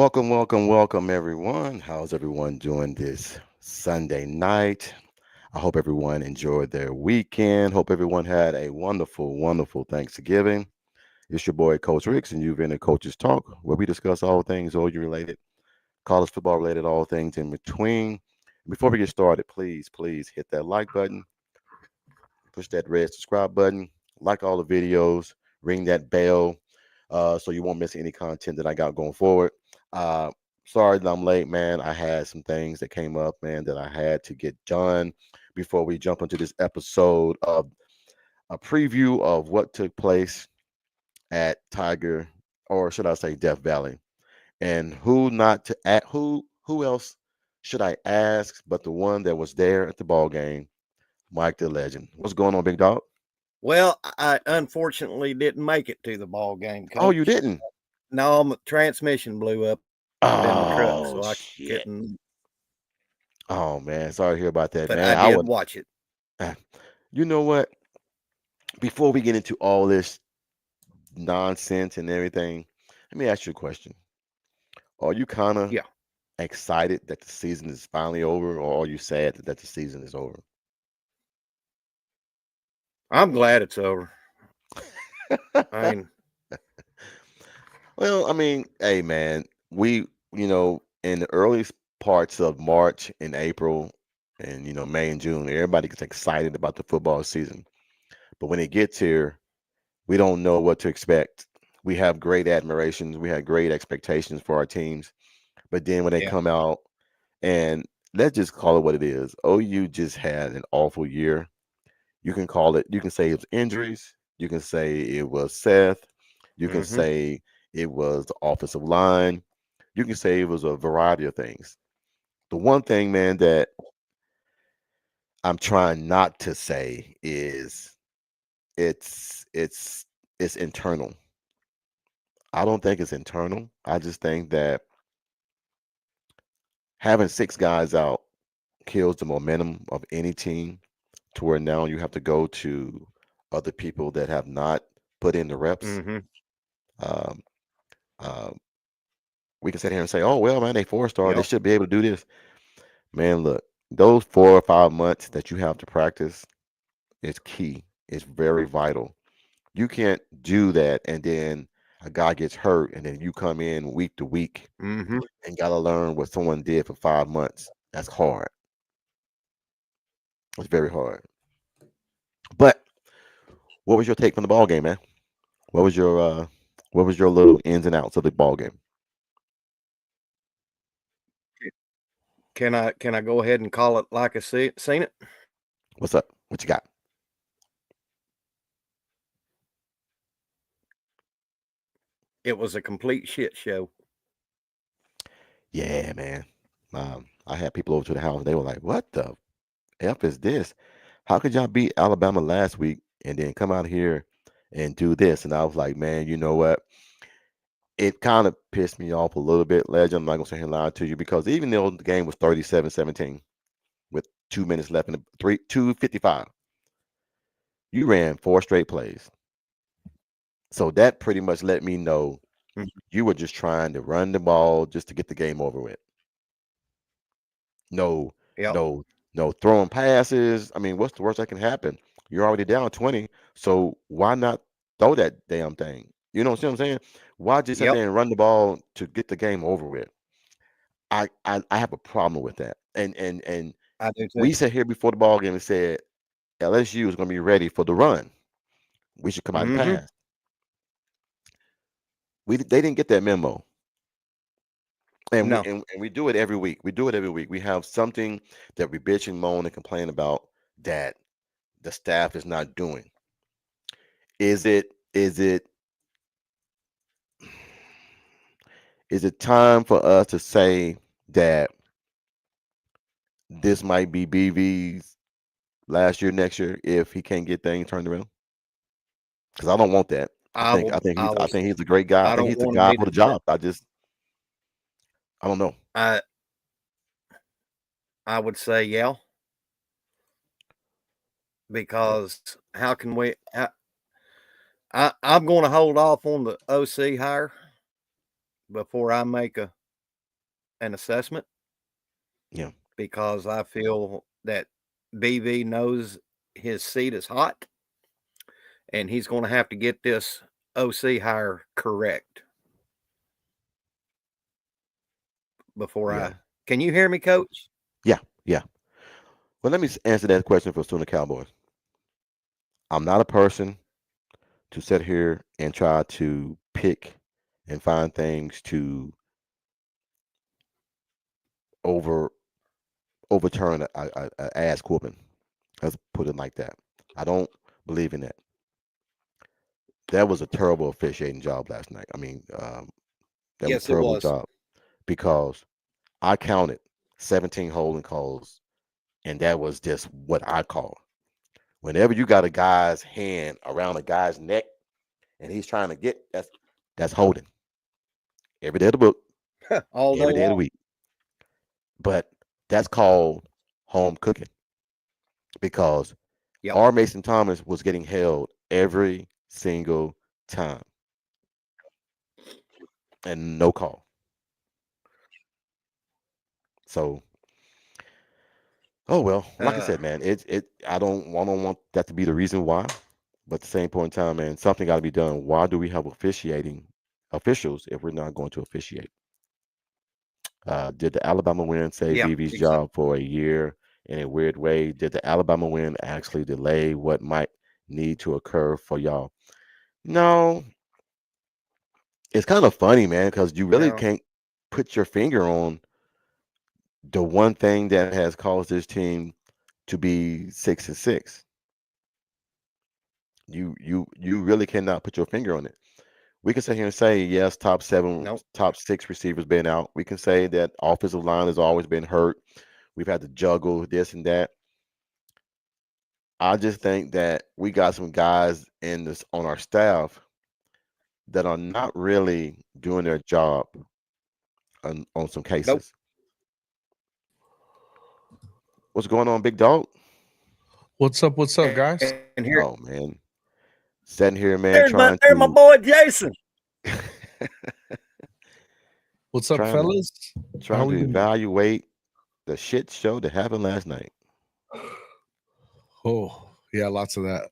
Welcome, everyone. How's everyone doing this Sunday night? I hope everyone enjoyed their weekend. Hope everyone had a wonderful Thanksgiving. It's your boy, Coach Ricks, and you've been in Coach's Talk, where we discuss all things OU related, college football related, all things in between. Before we get started, please hit that like button, push that red subscribe button, like all the videos, ring that bell, so you won't miss any content that I got going forward. Uh, Sorry that I'm late, man. I had some things that came up, man, that I had to get done before we jump into this episode of a preview of what took place at Tiger, or should I say Death Valley, and who not to at who else should I ask but the one that was there at the ball game, Mike the Legend. What's going on, big dog? Well, I unfortunately didn't make it to the ball game, Oh, you Coach. didn't? No, my transmission blew up in my truck, so I Oh couldn't. shit. Oh man, sorry to hear about But that, I man. did I would. watch it. uh, You know what? Before we get into all this nonsense and everything, let me ask you a question. Are you kind Yeah, of excited that the season is finally over, or are you sad that the season is over? I'm glad it's over. I mean, Well, I mean, hey man, in the early parts of March and April and May and June, everybody gets excited about the football season. But when it gets here, we don't know what to expect. We have great admirations, we have great expectations for our teams, but then when they yeah, come out and let's just call it what it is. OU just had an awful year. You can say it was injuries, you can say it was Seth, you can hmm say it was the offensive line, you can say it was a variety of things. The one thing, man, that I'm trying not to say is it's it's it's internal. I don't think it's internal. I just think that having six guys out kills the momentum of any team to where now you have to go to other people that have not put in the reps. hmm Um, um, we can sit here and say, "Oh well, man, they 4 star. They yep, should be able to do this." Man, look, those 4 or 5 months that you have to practice is key. It's very vital. You can't do that and then a guy gets hurt and then you come in week to week hmm and gotta learn what someone did for 5 months. That's hard. It's very hard. But what was your take from the ball game, man? What was your little ins and outs of the ball game? Can I go ahead and call it like I seen it? What's up? What you got? It was a complete shit show. Yeah, man. I had people over to the house. They were like, "What the f is this? How could y'all beat Alabama last week and then come out here and do this?" And I was like, "Man, you know what? It kind of pissed me off a little bit, Legend. I'm not gonna sit here and lie to you because even though the game was 37-17 with 2 minutes left in the 2:55, you ran 4 straight plays. So that pretty much let me know Mhm. you were just trying to run the ball just to get the game over with. No, Yep, no, no throwing passes. I mean, what's the worst that can happen? You're already down 20, so why not throw that damn thing? You know what I'm saying? Why just sit yep, there and run the ball to get the game over with? I have a problem with that. And I do too. we sat here before the ball game and said LSU is going to be ready for the run. We should come out and hmm pass. They didn't get that memo. And we No, and we do it every week. We do it every week. We have something that we bitch and moan and complain about that the staff is not doing. Is it is it time for us to say that this might be BV's last year, next year, if he can't get things turned around? Because I don't want that. I I think will. I think I he's I was. think he's a great guy. I I think don't he's the want to guy be for the the judge. job. I don't know. I I would say yeah, because how can we? I'm going to hold off on the OC hire before I make an assessment. Yeah. Because I feel that BV knows his seat is hot, and he's going to have to get this OC hire correct before Yeah. I. Can you hear me, Coach? Yeah. Well, let me answer that question for Sooner Cowboys. I'm not a person to sit here and try to pick and find things to overturn a ass whooping. Let's put it like that. I don't believe in that. That was a terrible officiating job last night. I mean, that was a Yes, it terrible was. job because I counted 17 holding calls, and that was just what I call. Whenever you got a guy's hand around a guy's neck and he's trying to get, that's holding. Every day of the book, All day every day of the long. week. But that's called home cooking because Yep. R. Mason Thomas was getting held every single time and no call. So, oh well, like I said, man, I don't want that to be the reason why, but at the same point in time, man, something got to be done. Why do we have officiating officials if we're not going to officiate? Did the Alabama win save Yeah, BB's exactly. job for a year in a weird way? Did the Alabama win actually delay what might need to occur for y'all? No, it's kind of funny, man, because you really No. can't put your finger on the one thing that has caused this team to be 6-6. You really cannot put your finger on it. We can sit here and say yes, top 7, Nope. top 6 receivers been out. We can say that offensive line has always been hurt. We've had to juggle this and that. I just think that we got some guys in this on our staff that are not really doing their job on some cases. Nope. What's going on, big dog? What's up, guys? And here, Oh man, sitting here, man, there's trying my to boy Jason. What's up, trying fellas? trying to evaluate the shit show that happened last night. Oh, yeah, lots of that.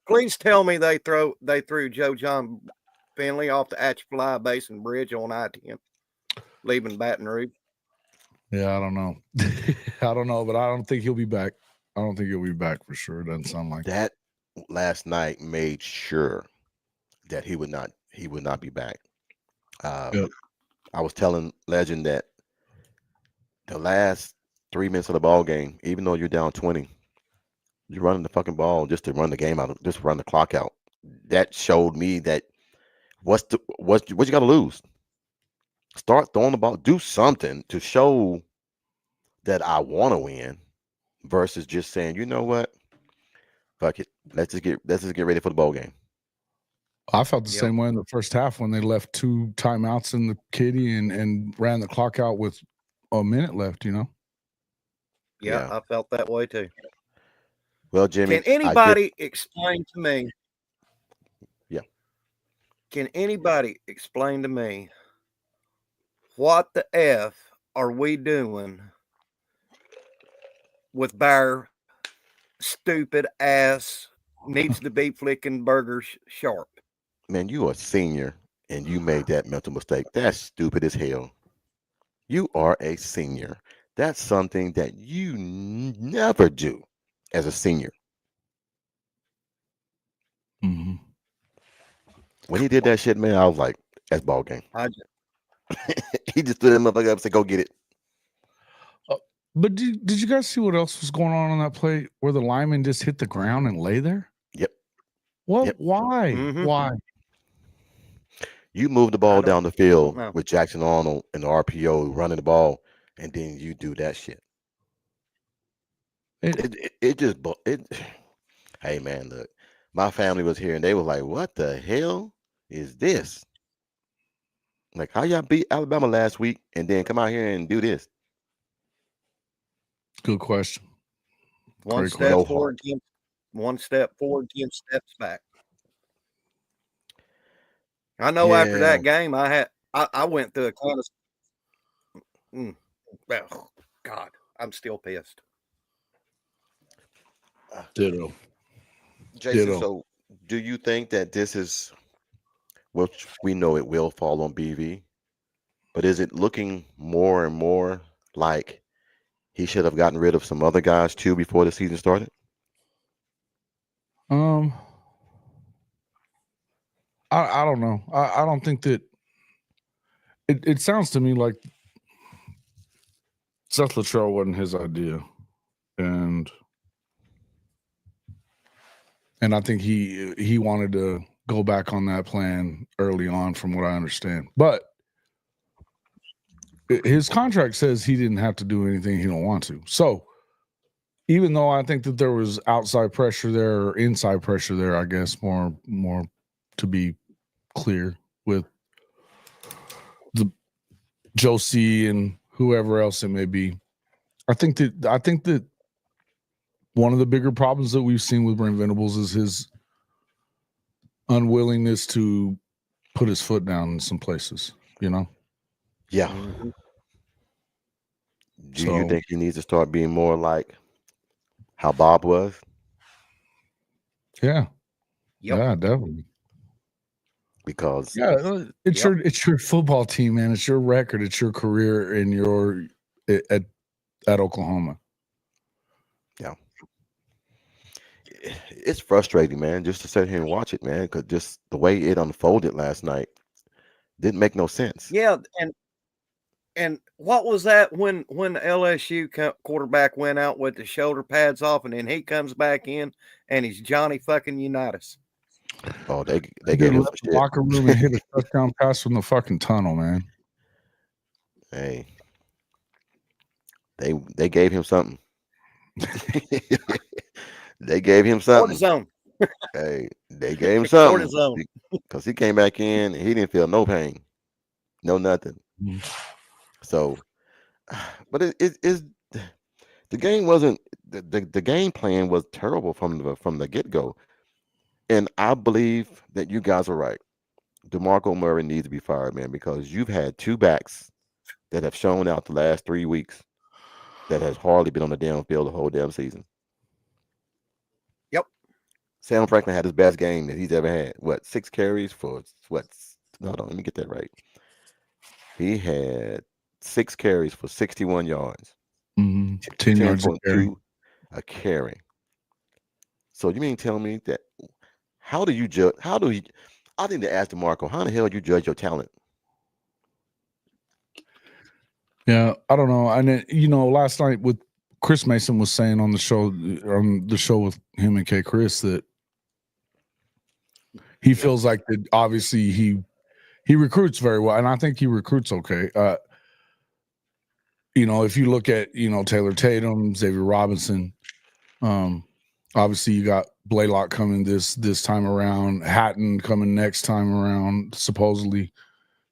Please tell me they threw Joe John Finley off the Atchafalaya Basin Bridge on I-10, leaving Baton Rouge. Yeah, I don't know. I don't know, but I don't think he'll be back. I don't think he'll be back for sure. It doesn't sound like that. Last night made sure that he would not be back. Yep. I was telling Legend that the last 3 minutes of the ball game, even though you're down 20, you're running the fucking ball just to run the game out, just run the clock out. That showed me that what you got to lose. Start throwing the ball, do something to show that I want to win, versus just saying, you know what, fuck it, let's just get ready for the ball game. I felt the same way in the first half when they left 2 timeouts in the kitty and ran the clock out with a minute left, you know? Yeah, I felt that way too. Well, Jimmy, can anybody explain to me? Yeah. Can anybody explain to me what the F are we doing with Bear stupid ass needs to be flicking burgers sharp? Man, you are a senior and you made that mental mistake. That's stupid as hell. You are a senior. That's something that you never do as a senior. Mm-hmm. When he did that shit, man, I was like, that's ball game. He just stood that motherfucker up and said, go get it. But did you guys see what else was going on that play where the lineman just hit the ground and lay there? Yep. Well, Yep. why? Mm-hmm. Why? You move the ball down the field with Jackson Arnold and the RPO running the ball, and then you do that shit. It just hey man, look, my family was here and they were like, what the hell is this? Like, how y'all beat Alabama last week and then come out here and do this? Good question. One step forward, 10 steps back. I know after that game, I I went through a kind of. Oh, God, I'm still pissed. Ditto. Jason, Ditto. so do you think that this is, which we know it will fall on BV, but is it looking more and more like he should have gotten rid of some other guys too before the season started? I don't know. I don't think that it sounds to me like Seth Luttrell wasn't his idea. And I think he wanted to go back on that plan early on, from what I understand. But his contract says he didn't have to do anything he don't want to. So even though I think that there was outside pressure there, or inside pressure there, I guess more to be clear, with the Josie and whoever else it may be. I think that one of the bigger problems that we've seen with Brent Venables is his unwillingness to put his foot down in some places, you know? Yeah. Do you think he needs to start being more like how Bob was? Yeah. Yep. Yeah, definitely. Because it's your football team, man. It's your record. It's your career in your at Oklahoma. Yeah. It's frustrating, man, just to sit here and watch it, man, because just the way it unfolded last night didn't make no sense. Yeah, and what was that when the LSU quarterback went out with the shoulder pads off, and then he comes back in and he's Johnny fucking Unitas? Oh, they gave him some shit. Locker room and hit a touchdown pass from the fucking tunnel, man. Hey, they gave him something. They gave him something. Cortisone. Hey, they gave him something because he came back in and he didn't feel no pain, no nothing. So, but it is the game wasn't the game plan was terrible from the get go, and I believe that you guys are right. DeMarco Murray needs to be fired, man, because you've had two backs that have shown out the last 3 weeks that has hardly been on the damn field the whole damn season. Yep. Sam Franklin had his best game that he's ever had. What, 6 carries for what? Hold on, let me get that right. He had 6 carries for 61 yards. 10 yards a carry. So you mean tell me that? How do you judge? I think to ask DeMarco, how the hell do you judge your talent? Yeah, I don't know. And last night with Chris Mason was saying on the show with him and K. Chris that he feels like that obviously he recruits very well, and I think he recruits okay. If you look at Taylor Tatum, Xavier Robinson, obviously you got Blaylock coming this time around, Hatton coming next time around, supposedly.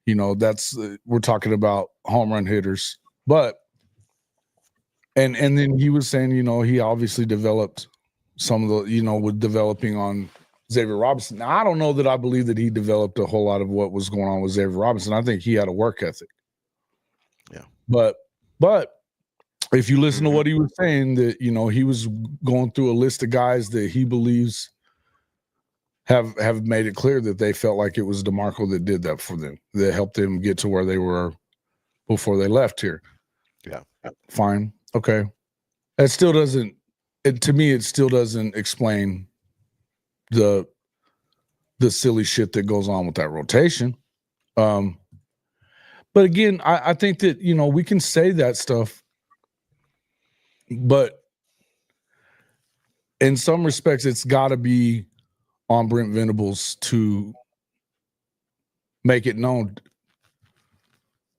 That's we're talking about home run hitters, but and then he was saying, he obviously developed some of the, with developing on Xavier Robinson. Now, I don't know that I believe that he developed a whole lot of what was going on with Xavier Robinson. I think he had a work ethic. Yeah. But if you listen to what he was saying, that, he was going through a list of guys that he believes have made it clear that they felt like it was DeMarco that did that for them, that helped them get to where they were before they left here. Yeah. Fine. Okay. That still doesn't, to me, it still doesn't explain the silly shit that goes on with that rotation. But again, I think that, we can say that stuff, but in some respects, it's got to be on Brent Venables to make it known.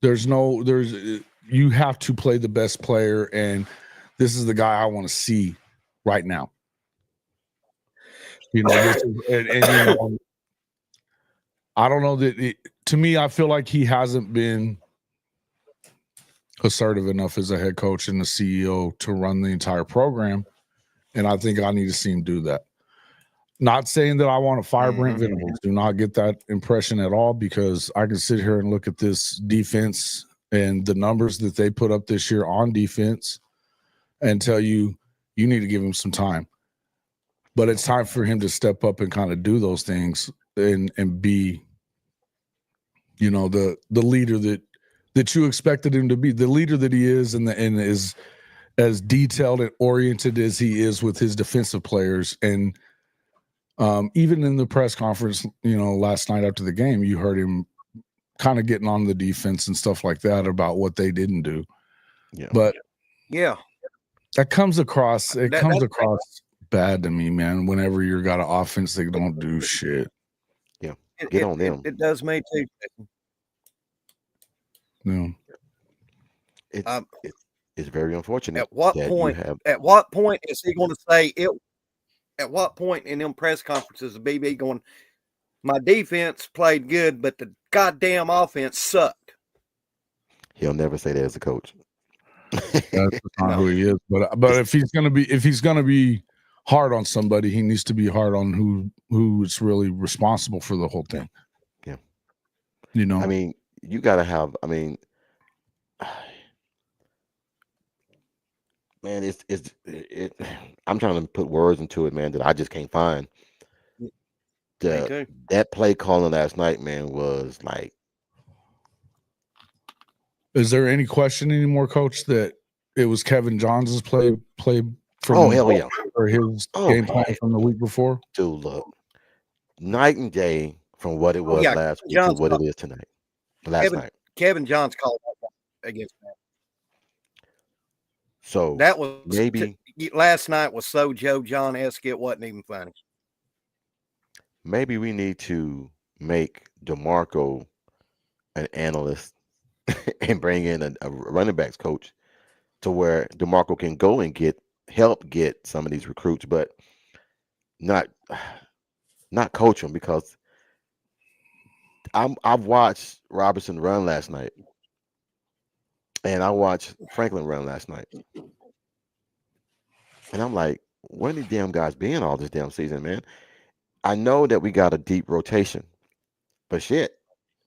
You have to play the best player, and this is the guy I want to see right now. I don't know that to me, I feel like he hasn't been assertive enough as a head coach and the CEO to run the entire program. And I think I need to see him do that. Not saying that I want to fire Brent Mhm. Venables. Do not get that impression at all, because I can sit here and look at this defense and the numbers that they put up this year on defense and tell you need to give him some time. But it's time for him to step up and kind of do those things and be, you know, the leader that you expected him to be, the leader that he is, and is as detailed and oriented as he is with his defensive players. And even in the press conference, you know, last night after the game, you heard him kind of getting on the defense and stuff like that about what they didn't do. Yeah. But Yeah. that comes across, That's across bad to me, man, whenever you got an offense that don't do shit. Get on them. It does me too. Yeah. It's very unfortunate. At what that point? you have At what point is he going to say it? At what point in them press conferences is BB going? My defense played good, but the goddamn offense sucked. he'll never say that as a coach. That's not No. who he is. But if he's gonna be hard on somebody, he needs to be hard on who's really responsible for the whole thing. Yeah. You know, I mean, you gotta have, I mean, man, I'm trying to put words into it, man, that I just can't find. Me too. That play calling last night, man, was like, is there any question anymore, Coach, that it was Kevin Johns' play from oh hell yeah, or his Oh, game plan man. from the week before? dude, look, night and day from what it was yeah, last week John's to what it is tonight. Last night. Kevin Johns called that against that. So That was maybe last night was so Joe John-esque. It wasn't even funny. maybe we need to make DeMarco an analyst and bring in a running backs coach to where DeMarco can go and help get some of these recruits, but not coach them, because I've watched Robertson run last night, and I watched Franklin run last night, and I'm like, where are these damn guys been all this damn season, man? I know that we got a deep rotation, but shit,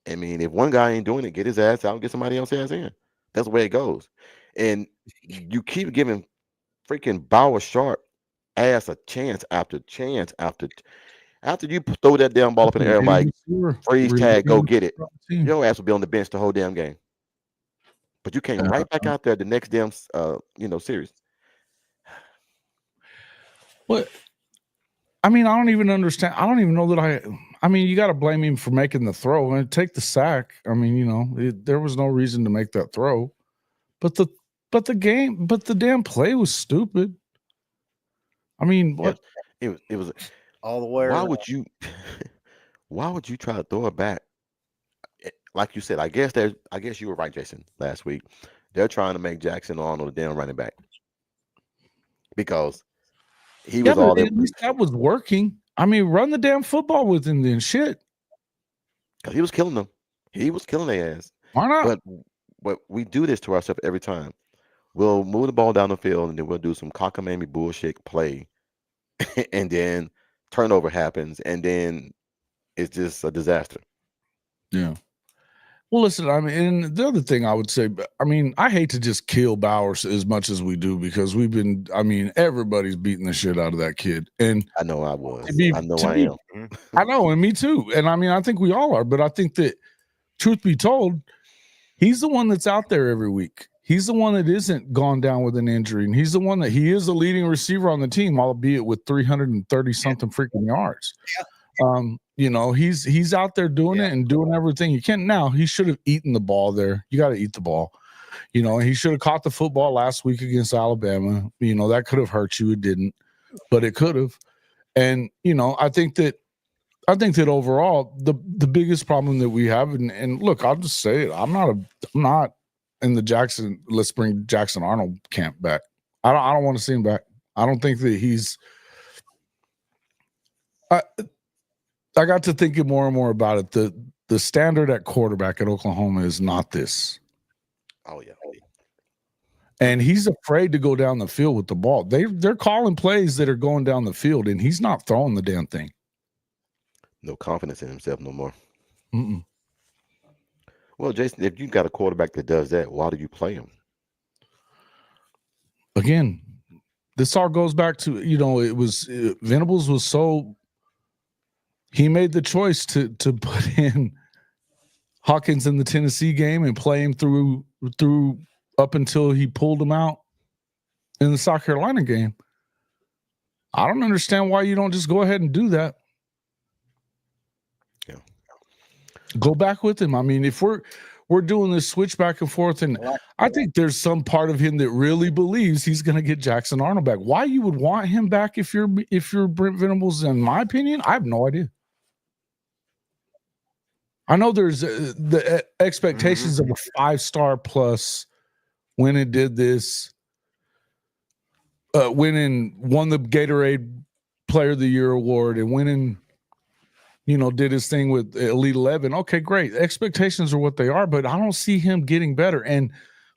I mean, if one guy ain't doing it, get his ass out and get somebody else ass in. That's the way it goes. And you keep giving freaking Bauer Sharp ass a chance after chance after you throw that damn ball up in the air like freeze tag, go get it. Your ass will be on the bench the whole damn game. But you came right back out there the next damn series. What? I mean, I don't even understand. I don't even know that I mean, you got to blame him for making the throw and take the sack. I mean, you know, there was no reason to make that throw, but the damn play was stupid. I mean, what? It was all the way. Why would you try to throw it back? Like you said, I guess you were right, Jason, last week. They're trying to make Jackson Arnold a damn running back because he was all there. At least that was working. I mean, run the damn football with him then, shit. Because he was killing them. He was killing their ass. Why not? But we do this to ourselves every time. We'll move the ball down the field and then we'll do some cockamamie bullshit play, and then turnover happens, and then it's just a disaster. Yeah. Well, listen, I mean, and the other thing I would say, I mean, I hate to just kill Bowers as much as we do, because everybody's beating the shit out of that kid. And I know I was. I know I am. I know, and me too. And I mean, I think we all are, but I think that, truth be told, he's the one that's out there every week. He's the one that isn't gone down with an injury. And he's the one that he is the leading receiver on the team, albeit with 330 something freaking yards. Yeah. You know, he's out there doing it and doing everything he can. Now, he should have eaten the ball there. You got to eat the ball. You know, he should have caught the football last week against Alabama. You know, that could have hurt you. It didn't, but it could have. And, you know, I think that overall the biggest problem that we have, and look, I'll just say it. I'm not in the let's bring Jackson Arnold camp back. I don't want to see him back. I don't think that he's I got to thinking more and more about it. The standard at quarterback at Oklahoma is not this. Oh yeah. And he's afraid to go down the field with the ball. They're calling plays that are going down the field, and he's not throwing the damn thing. No confidence in himself no more. Mm-mm. Well, Jason, if you got a quarterback that does that, why do you play him? Again, this all goes back to, it was Venables was so he made the choice to put in Hawkins in the Tennessee game and play him through up until he pulled him out in the South Carolina game. I don't understand why you don't just go ahead and do that. Yeah. Go back with him. I mean, if we're doing this switch back and forth, and I think there's some part of him that really believes he's going to get Jackson Arnold back. Why you would want him back if you're Brent Venables, in my opinion, I have no idea. I know there's the expectations of a 5-star plus when it did this, won the Gatorade Player of the Year award and did his thing with Elite 11. Okay, great. Expectations are what they are, but I don't see him getting better. And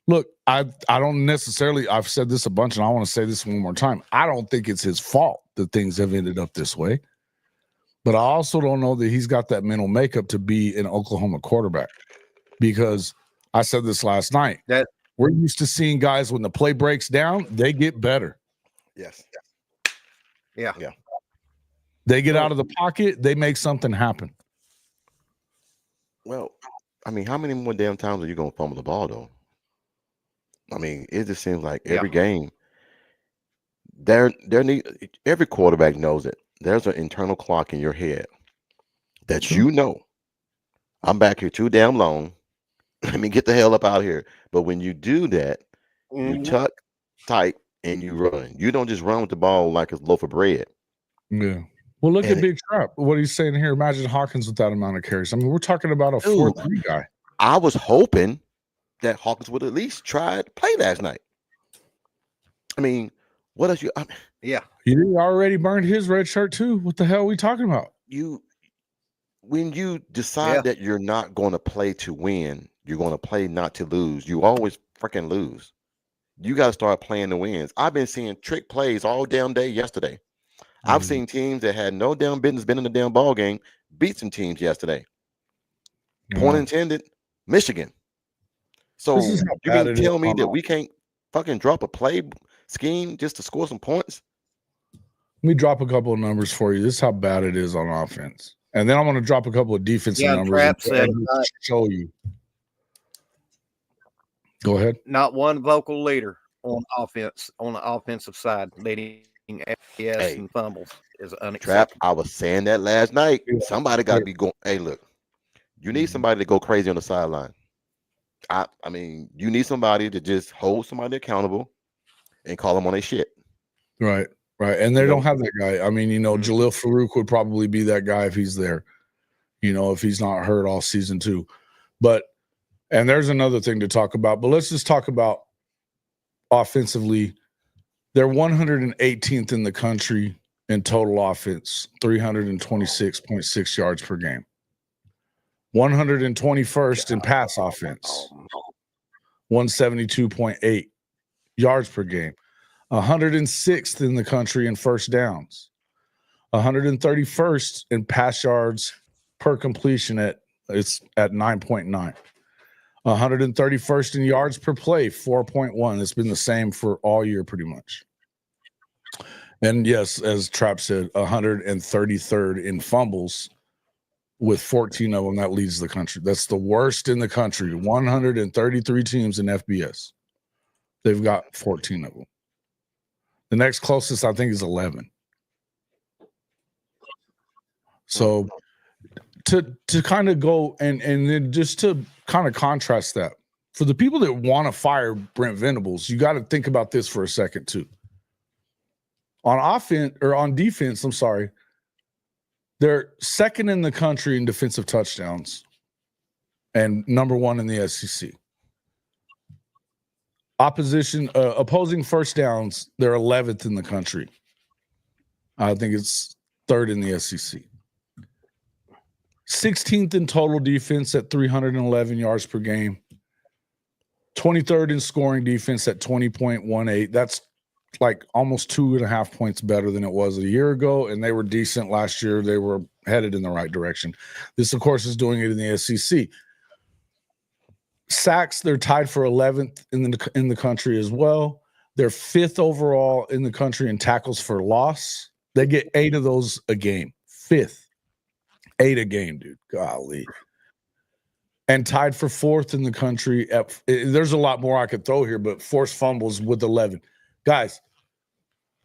look, I don't necessarily, I've said this a bunch and I want to say this one more time. I don't think it's his fault that things have ended up this way. But I also don't know that he's got that mental makeup to be an Oklahoma quarterback, because I said this last night. That we're used to seeing guys when the play breaks down, they get better. Yes. Yeah. They get out of the pocket, they make something happen. Well, I mean, how many more damn times are you going to fumble the ball, though? I mean, it just seems like every game, every quarterback knows it. There's an internal clock in your head that I'm back here too damn long. Let me get the hell up out here. But when you do that, you tuck tight and you run. You don't just run with the ball like it's a loaf of bread. Yeah. Well, look at Big Trap. What he's saying here. Imagine Hawkins with that amount of carries. I mean, we're talking about a 4-3 guy. I was hoping that Hawkins would at least try to play last night. I mean, what else yeah. He already burned his red shirt too. What the hell are we talking about? When you decide that you're not going to play to win, you're going to play not to lose. You always freaking lose. You got to start playing the wins. I've been seeing trick plays all damn day yesterday. I've seen teams that had no damn business been in the damn ball game beat some teams yesterday. Point intended, Michigan. So you mean tell me that we can't fucking drop a play scheme just to score some points? Let me drop a couple of numbers for you. This is how bad it is on offense. And then I'm going to drop a couple of defensive numbers and show you. Go ahead. Not one vocal leader on offense, on the offensive side, leading FBS and fumbles is unacceptable. Trap, I was saying that last night. Somebody got to be going. Hey, look, you need somebody to go crazy on the sideline. I mean, you need somebody to just hold somebody accountable and call them on their shit. Right. And they don't have that guy. I mean, Jalil Farouk would probably be that guy if he's there, if he's not hurt all season too. And there's another thing to talk about, but let's just talk about offensively. They're 118th in the country in total offense, 326.6 yards per game. 121st in pass offense, 172.8 yards per game. 106th in the country in first downs. 131st in pass yards per completion at 9.9. 131st in yards per play, 4.1. It's been the same for all year pretty much. And yes, as Trap said, 133rd in fumbles with 14 of them. That leads the country. That's the worst in the country. 133 teams in FBS. They've got 14 of them. The next closest, I think, is 11. So to kind of go and then just to kind of contrast that, for the people that want to fire Brent Venables, you got to think about this for a second too. On defense, I'm sorry, they're second in the country in defensive touchdowns and number 1 in the SEC. Opposing first downs, they're 11th in the country. I think it's 3rd in the SEC. 16th in total defense at 311 yards per game. 23rd in scoring defense at 20.18. That's like almost 2.5 points better than it was a year ago, and they were decent last year. They were headed in the right direction. This, of course, is doing it in the SEC. Sacks, they're tied for 11th in the country as well. They're 5th overall in the country in tackles for loss. They get 8 of those a game. 5th. 8 a game, dude. Golly. And tied for 4th in the country. There's a lot more I could throw here, but forced fumbles with 11. Guys,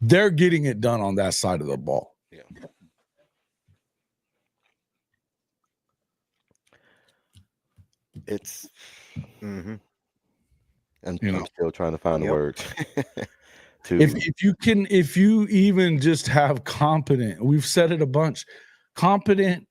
they're getting it done on that side of the ball. Yeah. It's and I'm still trying to find the words. If you even just have competent, we've said it a bunch, competent,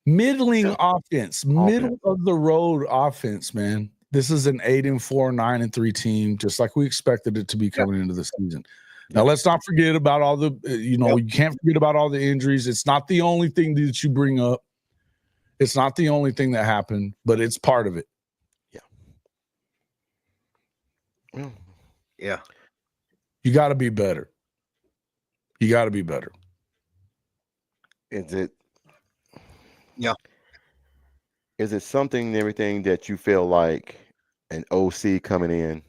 middling offense, middle of the road offense, man. This is an 8-4, 9-3 team, just like we expected it to be coming into the season. Now, let's not forget about all the, you can't forget about all the injuries. It's not the only thing that you bring up. It's not the only thing that happened, but it's part of it. Yeah. Yeah. You got to be better. You got to be better. Is it? Yeah. Is it something and everything that you feel like an OC coming in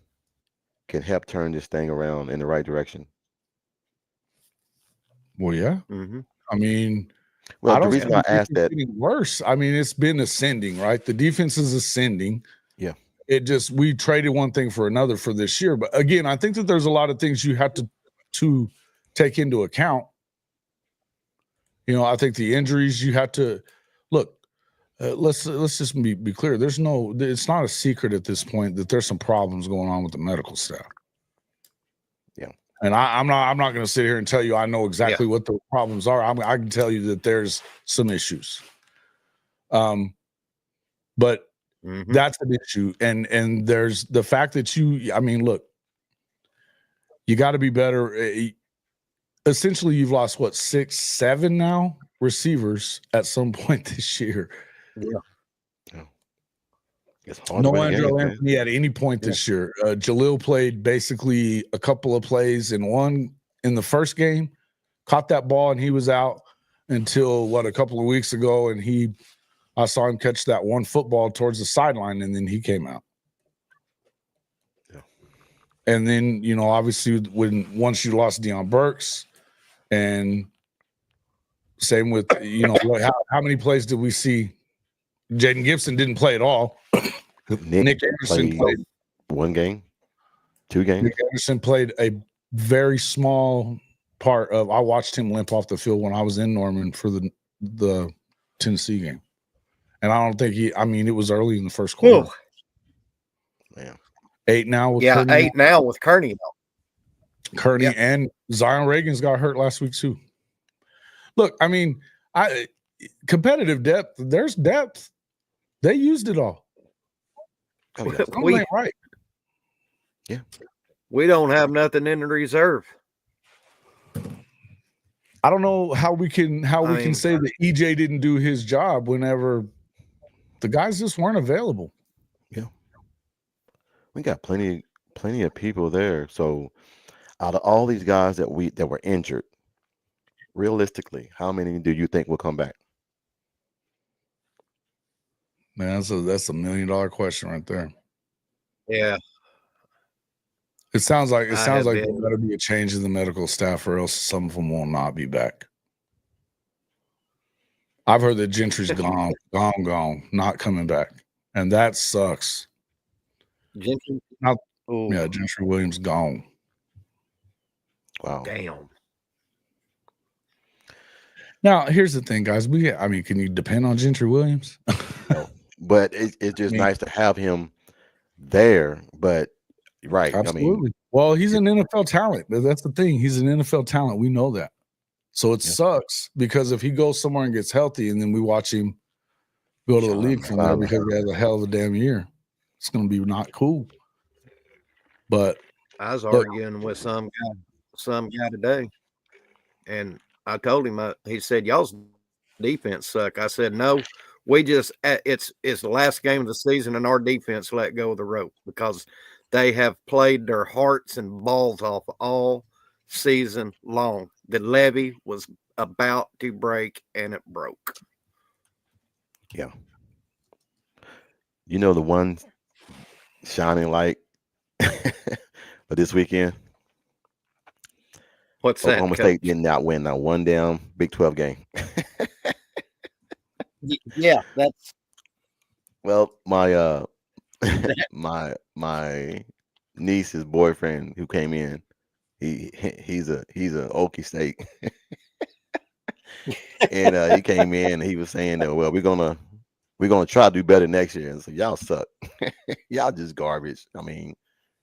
can help turn this thing around in the right direction? Well, yeah. I mean, well, the reason I asked that, worse. I mean, it's been ascending, right? The defense is ascending. Yeah. We traded one thing for another for this year, but again, I think that there's a lot of things you have to take into account. I think the injuries you have to look. Let's just be clear. It's not a secret at this point that there's some problems going on with the medical staff. Yeah, and I'm not going to sit here and tell you I know exactly what the problems are. I can tell you that there's some issues. But that's an issue, and there's the fact that look, you got to be better. Essentially, you've lost 6, 7 now receivers at some point this year. Yeah. It's hard no Andrew Anthony at any point this year. Jalil played basically a couple of plays in the first game, caught that ball, and he was out until a couple of weeks ago, and I saw him catch that one football towards the sideline, and then he came out. Yeah. And then, obviously once you lost Deion Burks, and same with, how many plays did we see? Jaden Gibson didn't play at all. Nick Anderson played 1 game, 2 games. Nick Anderson played a very small part of. I watched him limp off the field when I was in Norman for the Tennessee game, and I don't think it was early in the first quarter. Yeah, 8 now with Kearney. 8 now with Kearney. Kearney and Zion Reagan's got hurt last week too. Look, competitive depth. There's depth. They used it all. Right. Yeah. We don't have nothing in the reserve. I don't know how we can say that EJ didn't do his job whenever the guys just weren't available. Yeah. We got plenty of people there. So out of all these guys that were injured, realistically, how many do you think will come back? Man, that's a $1 million question right there. Yeah. It sounds like there's got to be a change in the medical staff, or else some of them will not be back. I've heard that Gentry's gone, not coming back, and that sucks. Gentry? Yeah, Gentry Williams gone. Wow. Damn. Now, here's the thing, guys. Can you depend on Gentry Williams? No. But it's just nice to have him there. But right, absolutely. Well, he's an NFL talent. That's the thing. He's an NFL talent. We know that. So it sucks because if he goes somewhere and gets healthy, and then we watch him go to the league from there because he has a hell of a damn year, it's going to be not cool. But I was arguing with some guy today, and I told him, he said, y'all's defense suck. I said, no, We just it's the last game of the season, and our defense let go of the rope because they have played their hearts and balls off all season long. The levee was about to break, and it broke. Yeah. You know the one shining light for this weekend? What's that? Oklahoma State did not win that one damn Big 12 game. Yeah, that's Well, my my niece's boyfriend who came in, he's a Okie State, and he came in and he was saying that, well, we're gonna try to do better next year. And so y'all suck. Y'all just garbage. I mean,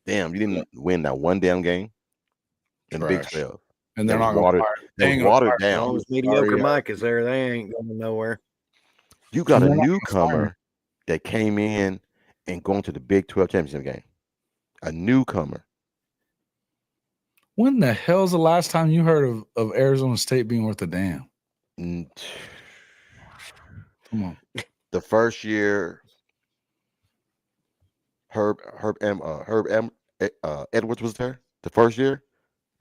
damn, you didn't win that one damn game in the Big Trash. 12. And they're That not was going watered, to that was watered as long down. as mediocre Sorry, Mike is there, they ain't going nowhere. You got a They're not gonna fire newcomer that came in and going to the Big 12 championship game. A newcomer. When the hell's the last time you heard of Arizona State being worth a damn? Mm, Come on. The first year, Herb Edwards was there. The first year,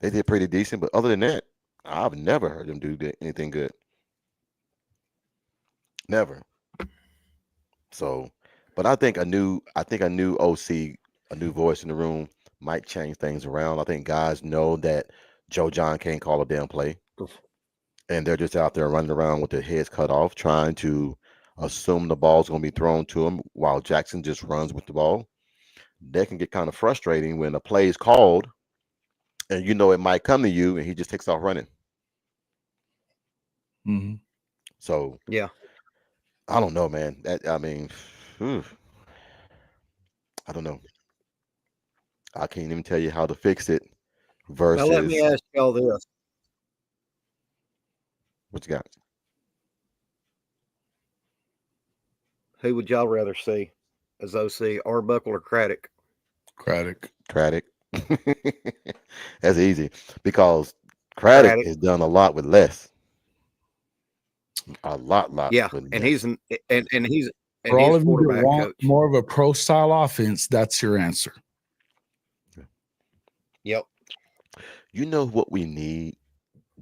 they did pretty decent. But other than that, I've never heard them do anything good. Never. So, but I think a new OC, a new voice in the room might change things around. I think guys know that Joe John can't call a damn play, and they're just out there running around with their heads cut off, trying to assume the ball's going to be thrown to them while Jackson just runs with the ball. That can get kind of frustrating when a play is called, and you know it might come to you, and he just takes off running. Mm-hmm. So Yeah, I don't know, man. I don't know. I can't even tell you how to fix it. now let me Versus ask y'all this: what you got? who would y'all rather see as OC, Arbuckle or Craddock? Craddock. Craddock. That's easy because Craddock has done a lot with less. A lot. Yeah, with and less. he's For all he's of you that quarterback want coach. more of a pro style offense, that's your answer. Yep. You know what we need,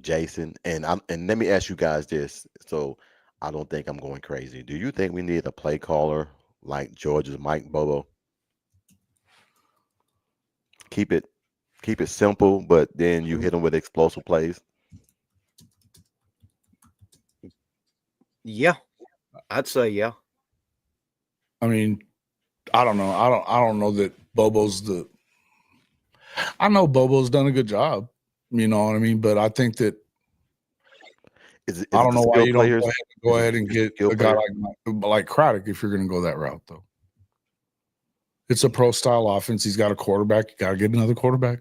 Jason, and let me ask you guys this. So I don't think I'm going crazy. Do you think we need a play caller like Georgia's Mike Bobo? Keep it simple, but then you hit them with explosive plays. Yeah, I'd say yeah. I mean, I don't know. I don't know that Bobo's the. I know Bobo's done a good job. You know what I mean? But I think that I don't know why you don't go ahead and get a guy like Craddock if you're going to go that route, though. It's a pro style offense. He's got a quarterback. You got to get another quarterback.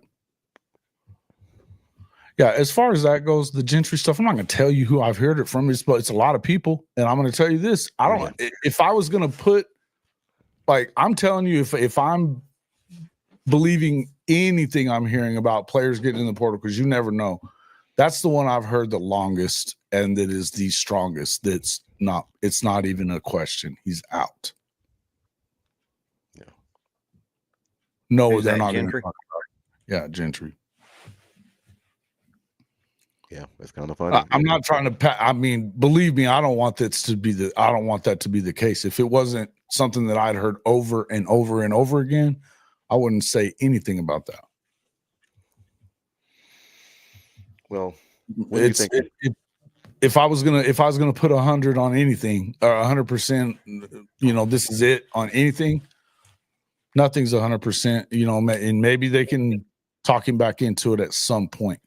Yeah, as far as that goes, the Gentry stuff, I'm not going to tell you who I've heard it from. It's a lot of people, and I'm going to tell you this. I don't. Yeah. If I was going to put, like, I'm telling you, if I'm believing anything I'm hearing about players getting in the portal, because you never know. That's the one I've heard the longest, and that is the strongest. It's not even a question. He's out. Yeah. No, they're not going to talk about it. Yeah, Gentry. Yeah, it's kind of funny. I'm not trying to. I mean, believe me, I don't want that to be the case. If it wasn't something that I'd heard over and over and over again, I wouldn't say anything about that. Well, what do you think? If I was gonna put 100 on anything or 100%, you know, this is it on anything. Nothing's 100%, you know, and maybe they can talk him back into it at some point.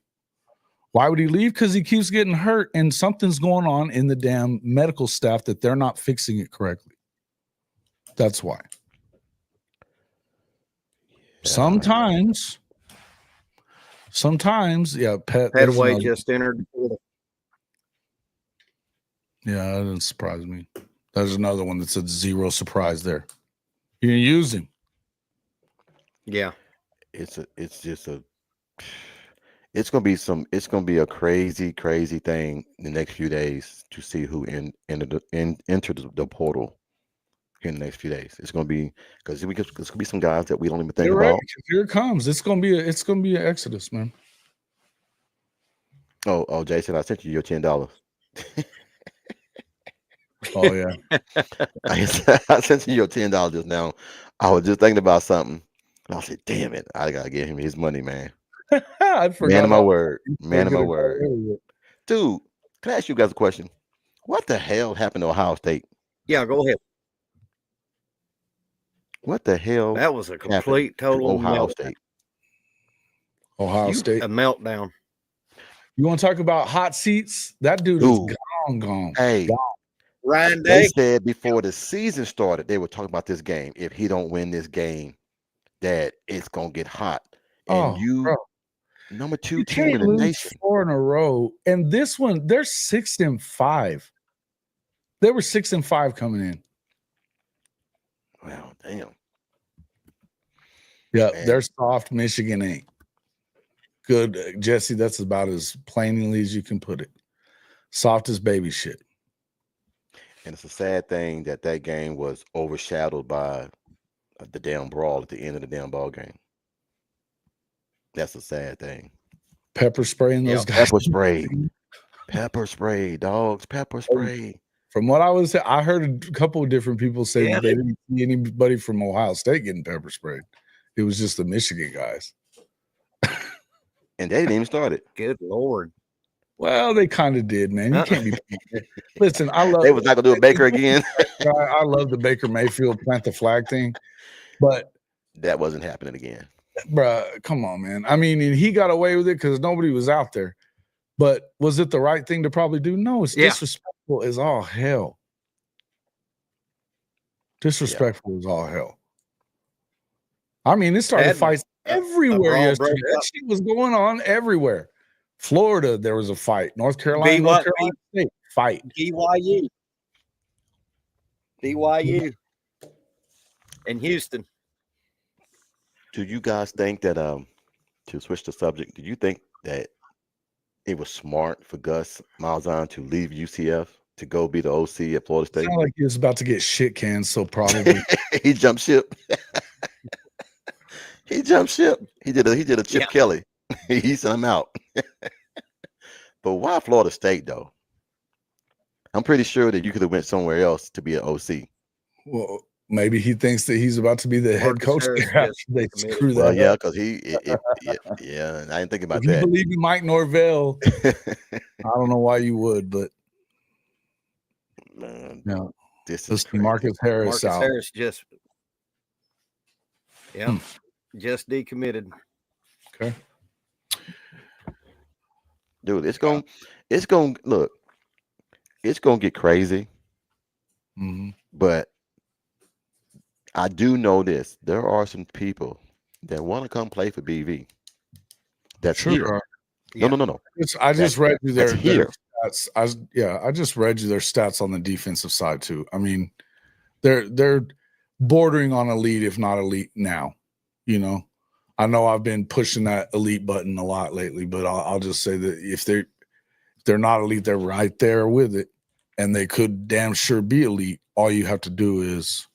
Why would he leave? Because he keeps getting hurt, and something's going on in the damn medical staff that they're not fixing it correctly. That's why. Yeah. Sometimes, yeah. Petaway just entered. Yeah, that doesn't surprise me. There's another one that said zero surprise there. You can use him. Yeah, it's It's gonna be some. It's gonna be a crazy, crazy thing in the next few days to see who entered the portal in the next few days. It's gonna be because there's gonna be some guys that we don't even think You're right. about. 'Cause here it comes. It's gonna be an exodus, man. Oh, Jason, I sent you your $10. Oh yeah. I sent you your $10 just now. I was just thinking about something, and I said, "Damn it, I gotta give him his money, man." I forgot. Man of my about word, man of my gonna go word, earlier. dude. Can I ask you guys a question? What the hell happened to Ohio State? Yeah, go ahead. What the hell That was a happened complete, to total Ohio meltdown. State? Ohio State. A meltdown. You want to talk about hot seats? That dude Dude. is gone. Hey, Gone. Ryan they Day. said before the season started, they were talking about this game. If he don't win this game, that it's gonna get hot. And Bro. number 2 You team in can't the lose nation. 4 in a row. And this one, they're 6-5. They were 6-5 coming in. Well, damn. Yeah, Man. they're soft. Michigan ain't. Good, Jesse. That's about as plainly as you can put it. Soft as baby shit. And it's a sad thing that game was overshadowed by the damn brawl at the end of the damn ball game. That's a sad thing. Pepper spraying those guys. Pepper spray, dogs. Pepper spray. From what I heard a couple of different people say that they didn't see anybody from Ohio State getting pepper sprayed. It was just the Michigan guys. And they didn't even start it. Good Lord. Well, they kind of did, man. You can't be. Listen, I love. They was not gonna do a Baker again. I love the Baker Mayfield plant the flag thing, but that wasn't happening again. Bruh, come on, man. I mean, and he got away with it because nobody was out there. But was it the right thing to probably do? No, it's disrespectful as all hell. Disrespectful as all hell. I mean, it started fights everywhere yesterday. That shit was going on everywhere. Florida, there was a fight. North Carolina State fight. BYU. And Houston. Do you guys think that to switch the subject, do you think that it was smart for Gus Malzahn to leave UCF to go be the OC at Florida State? Sounded like he was about to get shit canned, so probably he jumped ship. He jumped ship. He did a Chip Kelly. He sent him out. But why Florida State though? I'm pretty sure that you could have went somewhere else to be an OC. Well, maybe he thinks that he's about to be the head coach. They screw that. Well, yeah, because yeah, I didn't think about if that. You believe in Mike Norvell? I don't know why you would, but no, this is Marcus Harris. Marcus out. Harris just just decommitted. Okay, dude, it's gonna get crazy. Mm-hmm. But I do know this: there are some people that want to come play for BV. That's here. No. I just read you their stats. I just read you their stats on the defensive side too. I mean, they're bordering on elite, if not elite now. You know, I know I've been pushing that elite button a lot lately, but I'll just say that if they're not elite, they're right there with it, and they could damn sure be elite. All you have to do is,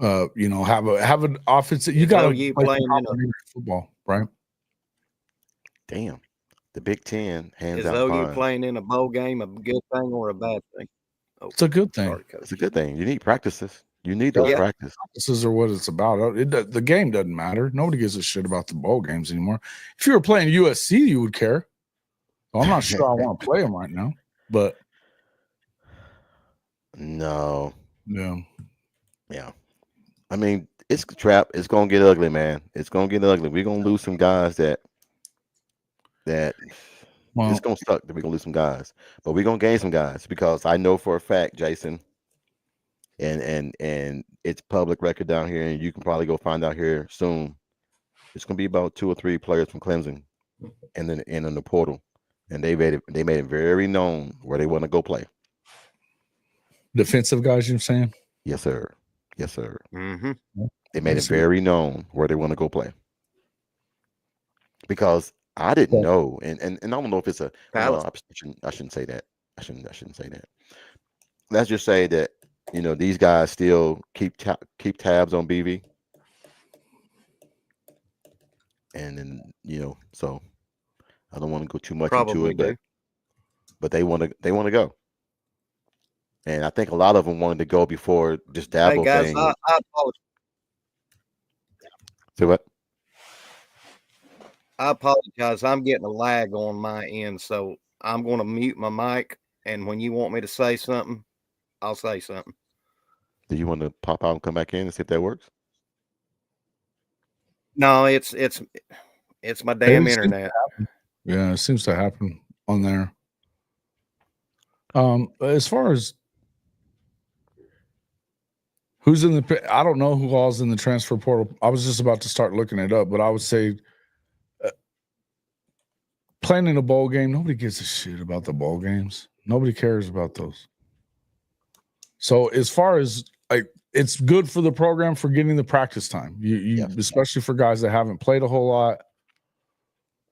have an offense. You got to play football, right? Damn, the Big Ten hands as out. Though you're playing in a bowl game, a good thing or a bad thing? Oh, it's a good thing. Sorry, it's a good thing. You need practices. You need those practices. Practices are what it's about. The game doesn't matter. Nobody gives a shit about the bowl games anymore. If you were playing USC, you would care. Well, I'm not sure I want to play them right now, but no. Yeah. I mean, it's a trap. It's gonna get ugly, man. It's gonna get ugly. We're gonna lose some guys that it's gonna suck that we're gonna lose some guys, but we're gonna gain some guys because I know for a fact, Jason, and it's public record down here, and you can probably go find out here soon. It's gonna be about 2 or 3 players from Clemson, and then in the portal, and they made it very known where they want to go play. Defensive guys, you're saying? Yes, sir. Yes, sir. Mm-hmm. They made it very known where they want to go play. because I didn't Yeah. know, and I don't know if it's a well, Palace. I shouldn't say that. I shouldn't say that. Let's just say that these guys still keep tabs on BV, and then so I don't want to go too much into Probably it, do. but they want to go, and I think a lot of them wanted to go before this Hey Dabo guys, thing. I apologize. Say what? I apologize. I'm getting a lag on my end, so I'm going to mute my mic. And when you want me to say something, I'll say something. Do you want to pop out and come back in and see if that works? No, it's my damn internet. Yeah, it seems to happen on there. As far as who's in the, I don't know who all's in the transfer portal. I was just about to start looking it up, but I would say playing in a bowl game, nobody gives a shit about the bowl games. Nobody cares about those. So as far as it's good for the program for getting the practice time. You Yes. Especially for guys that haven't played a whole lot.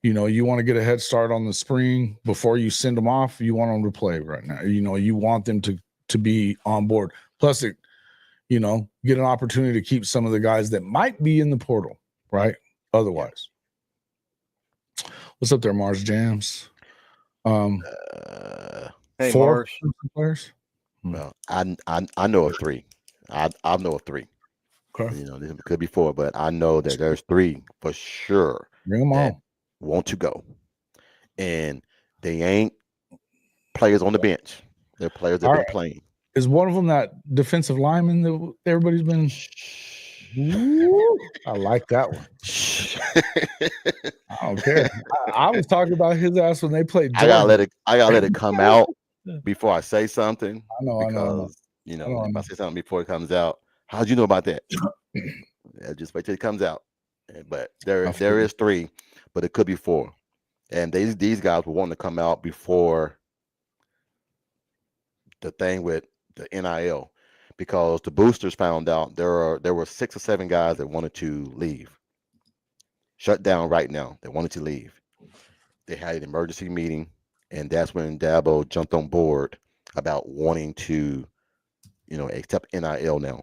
You want to get a head start on the spring before you send them off. You want them to play right now. You want them to be on board. Plus, it, get an opportunity to keep some of the guys that might be in the portal, right? Otherwise, what's up there, Mars Jams? Hey, 4 Marsh. players. Well, I know of 3. I know of 3. Okay, This could be 4, but I know that there's 3 for sure bring them that on. want to go, and they ain't players on the bench. They're players that have been playing. Is one of them that defensive lineman that everybody's been? Ooh, I like that one. I don't care. I was talking about his ass when they played Georgia. I gotta let it come out before I say something. I know. If I say something before it comes out, how'd you know about that? Just wait till it comes out. But there is 3, but it could be 4. And these guys will want to come out before the thing with the NIL, because the boosters found out there were 6 or 7 guys that wanted to leave. Shut down right now. They wanted to leave. They had an emergency meeting, and that's when Dabo jumped on board about wanting to, accept NIL now,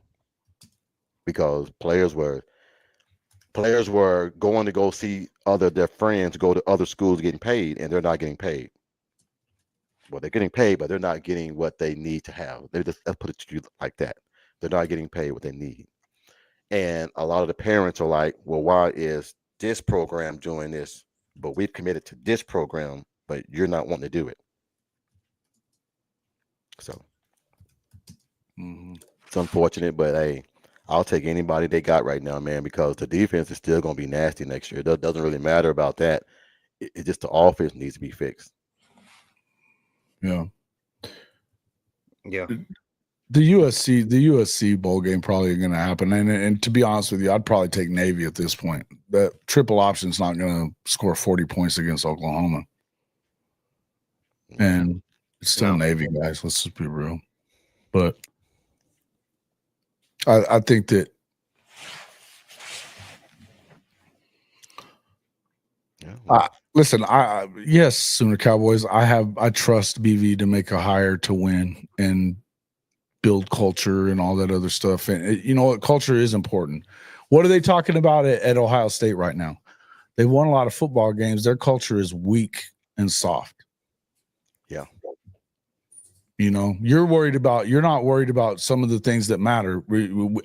because players were going to go see their friends go to other schools getting paid, and they're not getting paid. Well, they're getting paid, but they're not getting what they need to have. Let's put it to you like that. They're not getting paid what they need. And a lot of the parents are like, well, why is this program doing this? But we've committed to this program, but you're not wanting to do it. So it's unfortunate, but hey, I'll take anybody they got right now, man, because the defense is still going to be nasty next year. It doesn't really matter about that. It's just the offense needs to be fixed. Yeah. Yeah. The USC bowl game probably going to happen, and to be honest with you, I'd probably take Navy at this point. That triple option's not going to score 40 points against Oklahoma, and it's still Navy, guys. Let's just be real. But I think that listen, yes, Sooner Cowboys. I trust BV to make a hire to win and build culture and all that other stuff. And you know what? Culture is important. What are they talking about at Ohio State right now? They won a lot of football games. Their culture is weak and soft. Yeah. You're not worried about some of the things that matter,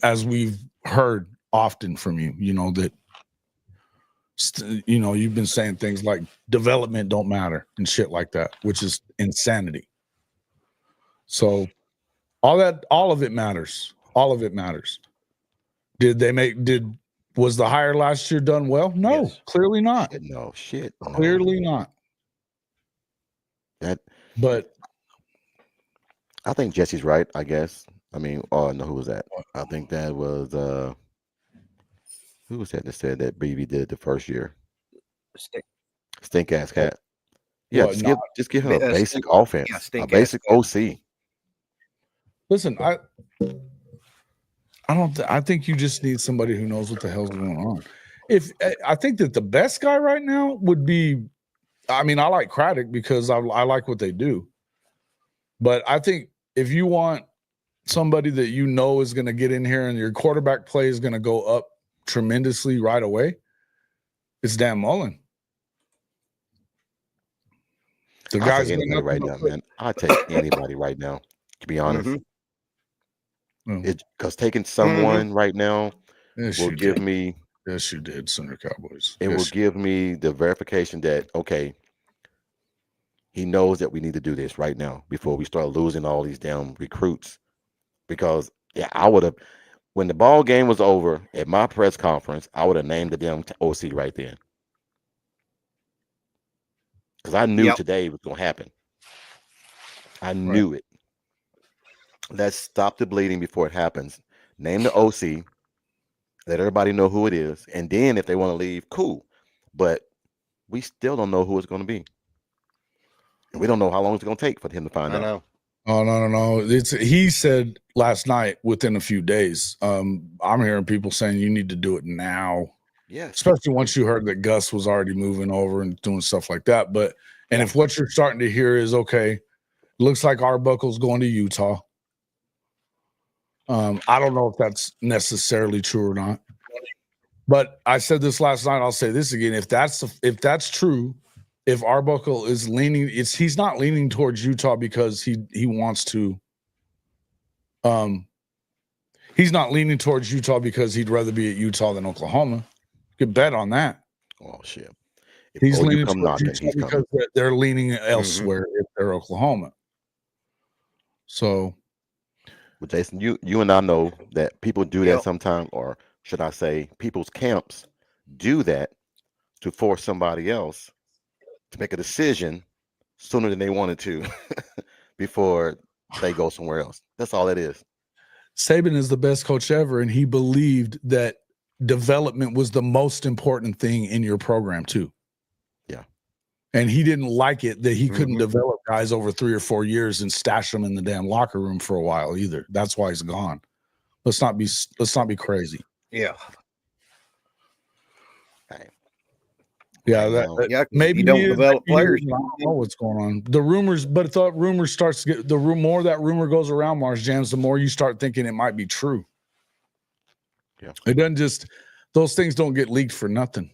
as we've heard often from you, that you've been saying things like development don't matter and shit like that, which is insanity. So all of it matters. All of it matters. Was the hire last year done well? No, yes. Clearly not. Clearly not. But I think Jesse's right, I guess. I mean, no, who was that? I think that was who was that said that BV did it the first year? Stink ass cat. Yeah, just give him a basic offense, a basic OC. Listen, I think you just need somebody who knows what the hell's going on. I think that the best guy right now would be, I mean, I like Craddock because I like what they do. But I think if you want somebody that you know is going to get in here and your quarterback play is going to go up tremendously right away, it's Dan Mullen. The I'll guy's take anybody right now, man. I'll take anybody right now, to be honest. Because taking someone right now will give me. Yes, you did, Center Cowboys. It will give me the verification that, okay, he knows that we need to do this right now before we start losing all these damn recruits. Because, yeah, I would have, when the ball game was over at my press conference, I would have named the damn OC right then. Because I knew today was going to happen. I knew it. Let's stop the bleeding before it happens. Name the OC. Let everybody know who it is. And then if they want to leave, cool. But we still don't know who it's going to be. And we don't know how long it's going to take for him to find out. I know. Oh, no. He said last night within a few days. I'm hearing people saying you need to do it now. Yeah. Especially once you heard that Gus was already moving over and doing stuff like that. And if what you're starting to hear is, okay, looks like Arbuckle's going to Utah. I don't know if that's necessarily true or not. But I said this last night, I'll say this again. If that's true, if Arbuckle is leaning, he's not leaning towards Utah because he wants to. He's not leaning towards Utah because he'd rather be at Utah than Oklahoma. You could bet on that. Oh shit! He's leaning towards Utah because they're leaning elsewhere if they're Oklahoma. So, well, Jason, you and I know that people do that sometimes, or should I say, people's camps do that to force somebody else to make a decision sooner than they wanted to before they go somewhere else. That's all it is. Saban is the best coach ever, and he believed that development was the most important thing in your program too. Yeah. And he didn't like it that he couldn't develop guys over 3 or 4 years and stash them in the damn locker room for a while either. That's why he's gone. Let's not be crazy. Yeah. Right. Yeah, maybe you don't develop players. I don't know what's going on. The rumors, but the rumor starts to get, the more that rumor goes around, Mars Jams, the more you start thinking it might be true. Yeah. It doesn't just, those things don't get leaked for nothing.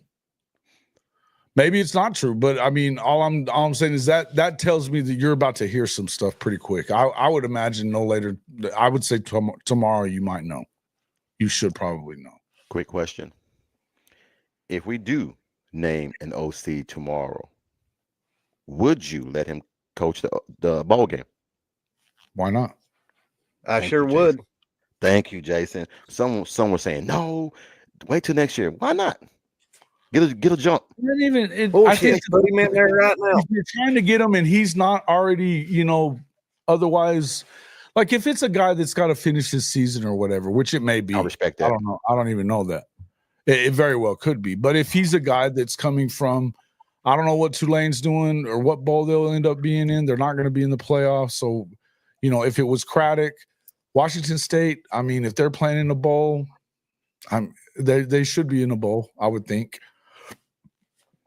Maybe it's not true, but I mean, all I'm saying is that tells me that you're about to hear some stuff pretty quick. I would imagine no later. I would say tomorrow you might know. You should probably know. Quick question. If we do name an OC tomorrow, would you let him coach the ball game? Why not? I sure would. Thank you, Jason. Some were saying no. Wait till next year. Why not? Get a jump. I think put him in there right now. If you're trying to get him and he's not already, otherwise, like if it's a guy that's got to finish his season or whatever, which it may be. I respect that. I don't know. I don't even know that. It very well could be. But if he's a guy that's coming from, I don't know what Tulane's doing or what bowl they'll end up being in. They're not going to be in the playoffs. So, if it was Craddock, Washington State, I mean, if they're playing in a bowl, they should be in a bowl, I would think.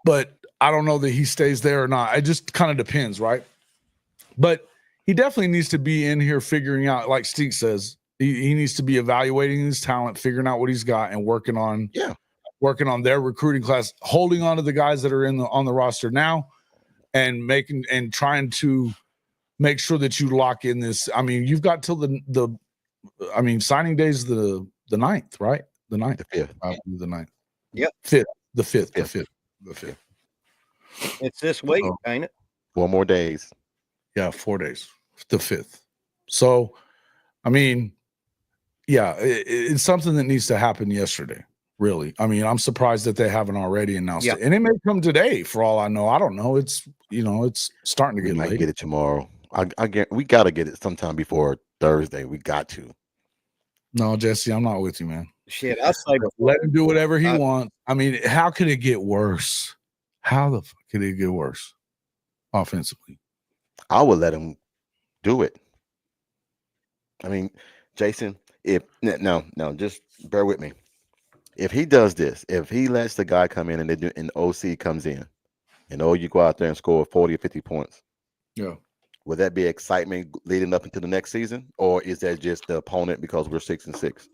But I don't know that he stays there or not. It just kind of depends, right? But he definitely needs to be in here figuring out, like Steve says, he needs to be evaluating his talent, figuring out what he's got, and working on their recruiting class, holding on to the guys that are on the roster now, and trying to make sure that you lock in this. I mean, you've got till signing day is the 9th, right? The 9th. The 5th. The 9th. Yep. 5th. The 5th. The 5th. The 5th. It's this week, ain't it? 4 more days. Yeah, 4 days. The 5th. So, I mean, yeah, it's something that needs to happen yesterday, really. I mean, I'm surprised that they haven't already announced it. And it may come today for all I know. I don't know. It's, it's starting to get late. Might get it tomorrow. We got to get it sometime before Thursday. We got to. No, Jesse, I'm not with you, man. Shit, I say let him do whatever he wants. I mean, how could it get worse? How the fuck could it get worse offensively? I would let him do it. I mean, Jason, just bear with me. If he does this, if he lets the guy come in and and OC comes in, and you go out there and score 40 or 50 points, Yeah. would that be excitement leading up into the next season, or is that just the opponent because we're 6-6?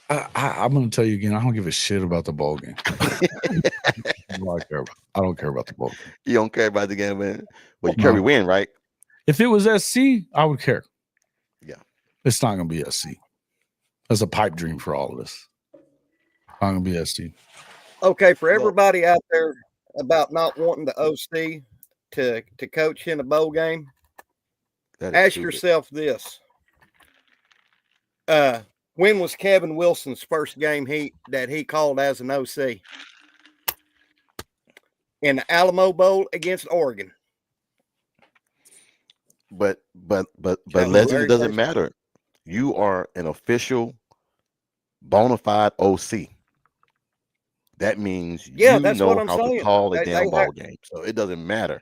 I'm going to tell you again. I don't give a shit about the bowl game. I don't care about the bowl game. You don't care about the game, man. Well, you No. care we win, right? If it was SC, I would care. Yeah. It's not going to be SC. That's a pipe dream for all of us. Not going to be SC. Okay, for everybody out there about not wanting the OC to coach in a bowl game, ask yourself this. When was Kevin Wilson's first game that he called as an OC? In the Alamo Bowl against Oregon. But legend, it doesn't matter. You are an official, bona fide OC. That means that's know what I'm how saying. to call a damn ball game. So it doesn't matter.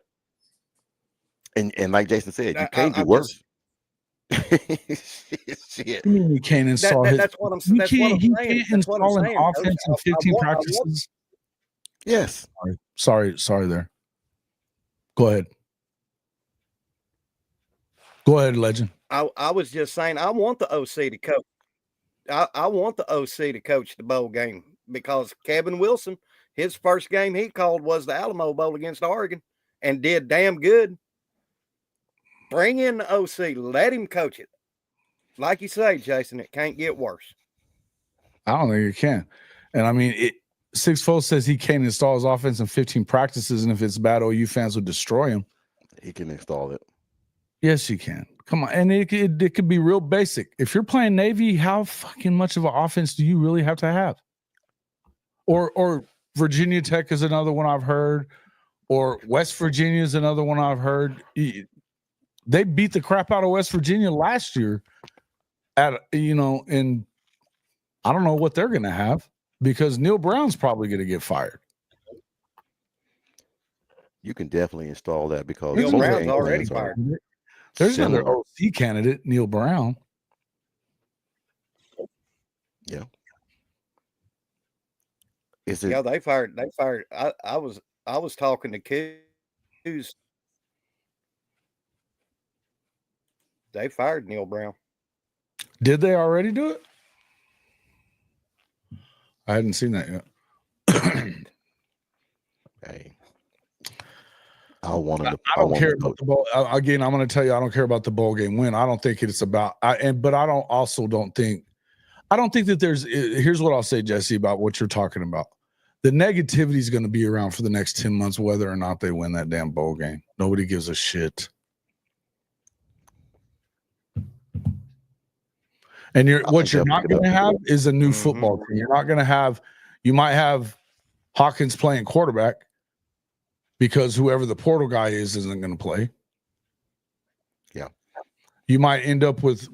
And like Jason said, you can't do worse. Shit. You mean you can't install that's what I'm saying. That's what I'm saying. Can't install an offense in 15 practices? Yes. Sorry there. Go ahead. Go ahead, legend. I was just saying I want the OC to coach. I want the OC to coach the bowl game because Kevin Wilson, his first game he called was the Alamo Bowl against Oregon and did damn good. Bring in the OC, let him coach it. Like you say, Jason, it can't get worse. I don't think it can. And I mean, Six Foes says he can't install his offense in 15 practices, and if it's bad, OU fans would destroy him. He can install it. Yes, you can. Come on. And it could be real basic. If you're playing Navy, how fucking much of an offense do you really have to have? Or Virginia Tech is another one I've heard. Or West Virginia is another one I've heard. They beat the crap out of West Virginia last year and I don't know what they're going to have because Neil Brown's probably going to get fired. You can definitely install that because Neil Brown's already fired. There's another OC candidate, Neil Brown. Yeah. Yeah, they fired. I was talking to Coos. They fired Neil Brown. Did they already do it? I hadn't seen that yet. Hey, I don't care about the bowl. Again, I'm going to tell you, I don't care about the bowl game win. I don't think it's about. But I don't think that there's. Here's what I'll say, Jesse, about what you're talking about. The negativity is going to be around for the next 10 months, whether or not they win that damn bowl game. Nobody gives a shit. And what you're not going to have is a new football team. You're not going to have. You might have Hawkins playing quarterback because whoever the portal guy isn't going to play. Yeah, you might end up with,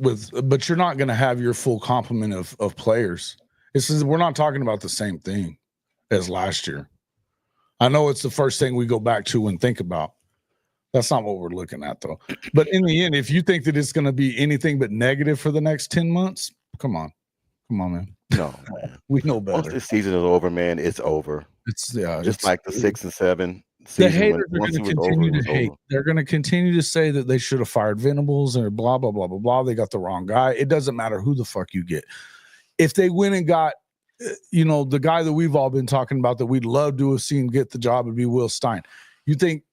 but you're not going to have your full complement of players. We're not talking about the same thing as last year. I know it's the first thing we go back to and think about. That's not what we're looking at, though. But in the end, if you think that it's going to be anything but negative for the next 10 months, come on, man. No, man. We know better. Once this season is over, man, it's over. It's like the 6 and 7 season. The haters are going to continue to hate. They're going to continue to say that they should have fired Venables or blah, blah, blah, blah, blah. They got the wrong guy. It doesn't matter who the fuck you get. If they went and got, the guy that we've all been talking about that we'd love to have seen get the job would be Will Stein. You think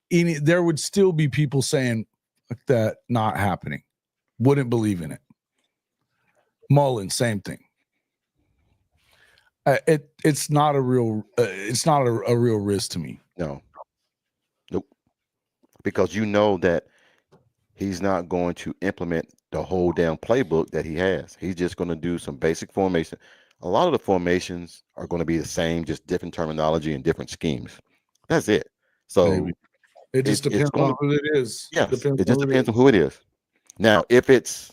there would still be people saying like that not happening, wouldn't believe in it. Mullen, same thing. It's not a real real risk to me. No, nope. Because you know that he's not going to implement the whole damn playbook that he has. He's just going to do some basic formation. A lot of the formations are going to be the same, just different terminology and different schemes. That's it. So maybe. It just depends on who it is. Yes, it just depends on who it is. Now, if it's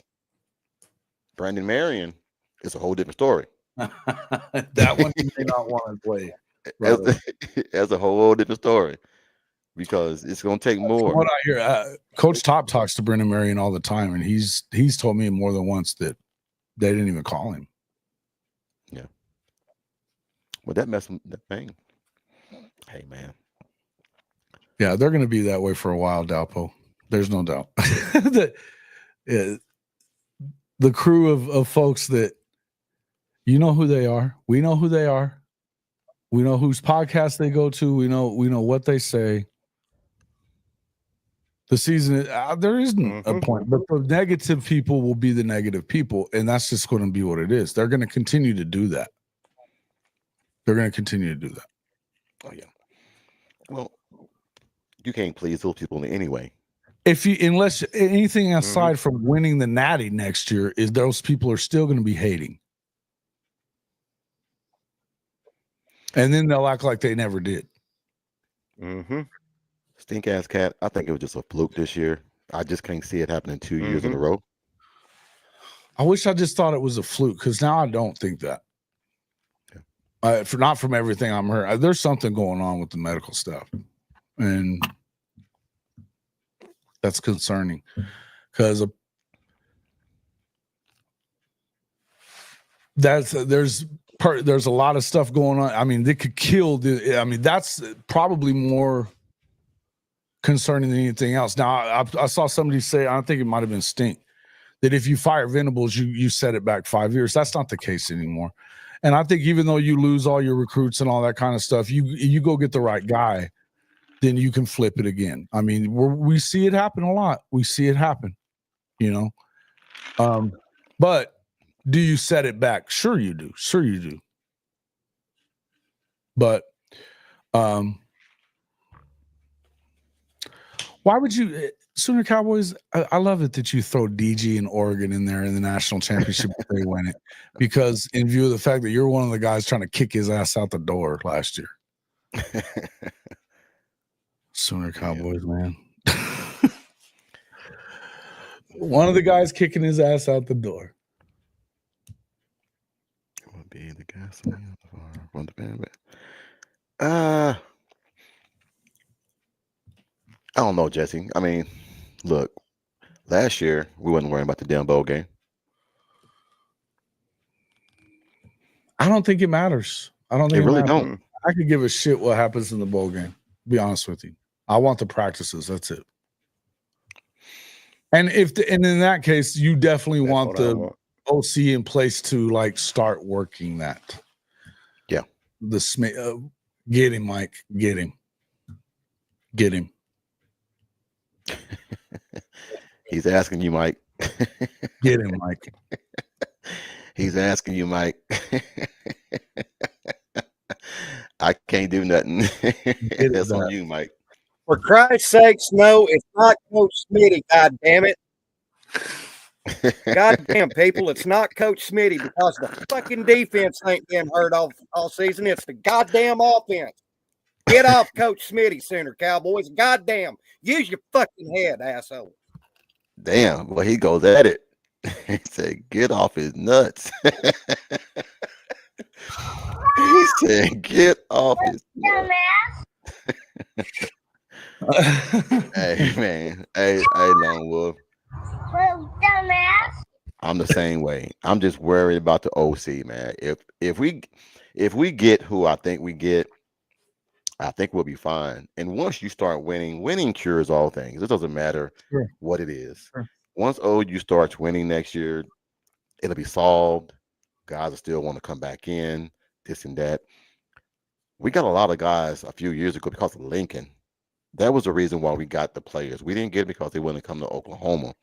Brandon Marion, it's a whole different story. That one you may not want to play. As a whole different story because it's going to take more. From what I hear, Coach Top talks to Brandon Marion all the time, and he's told me more than once that they didn't even call him. Yeah, Would that mess the thing? Hey man, Yeah, they're going to be that way for a while, Dalpo. There's no doubt. the, the crew of folks that you know who they are. We know who they are. We know whose podcast they go to. We know what they say. The season, there isn't a point, but the negative people will be the negative people, and that's just going to be what it is. They're going to continue to do that. They're going to continue to do that. oh yeah. Well, you can't please those people anyway. Unless anything aside from winning the Natty next year, is those people are still going to be hating, and then they'll act like they never did. Stink ass cat. I think it was just a fluke this year. I just can't see it happening 2 years in a row. I wish I just thought it was a fluke, because now I don't think that. Not from everything I'm hearing. There's something going on with the medical staff, and that's concerning, because there's a lot of stuff going on. I mean, they could kill that's probably more concerning than anything else. Now, I saw somebody say, I think it might have been Stink, that if you fire Venables, you set it back 5 years. That's not the case anymore. And I think even though you lose all your recruits and all that kind of stuff, you go get the right guy, then you can flip it again. I mean, we see it happen a lot. We see it happen, but do you set it back? Sure you do. Sure you do. But why would you, Sooner Cowboys? I love it that you throw DG and Oregon in there in the national championship if they win it, because in view of the fact that you're one of the guys trying to kick his ass out the door last year. Sooner Cowboys, man. One of the guys kicking his ass out the door. Will be the gasoline from the band. I don't know, Jesse. I mean, look, last year we wasn't worrying about the damn bowl game. I don't think it matters. I don't think it really matters. don't. I could give a shit what happens in the bowl game. Be honest with you. I want the practices. That's it. And and in that case, you definitely want the OC in place to start working that. Yeah. Get him, Mike. Get him. Get him. He's asking you, Mike. Get him, Mike. He's asking you, Mike. I can't do nothing. That's on you, Mike. For Christ's sakes, no, it's not Coach Smitty, God damn it. God damn, people, it's not Coach Smitty, because the fucking defense ain't been hurt all season. It's the goddamn offense. Get off Coach Smitty, Sooner Cowboys. Goddamn. Use your fucking head, asshole. Damn. Well, he goes at it. He said, get off his nuts. He said, get off his nuts. Hey, man. Hey, Lone Wolf. I'm the same way. I'm just worried about the OC, man. If we get who I think we get, I think we'll be fine. And once you start winning cures all things. It doesn't matter what it is. Sure. Once OU starts winning next year, it'll be solved. Guys will still want to come back in, this and that. We got a lot of guys a few years ago because of Lincoln. That was the reason why we got the players. We didn't get it because they wanted to come to Oklahoma.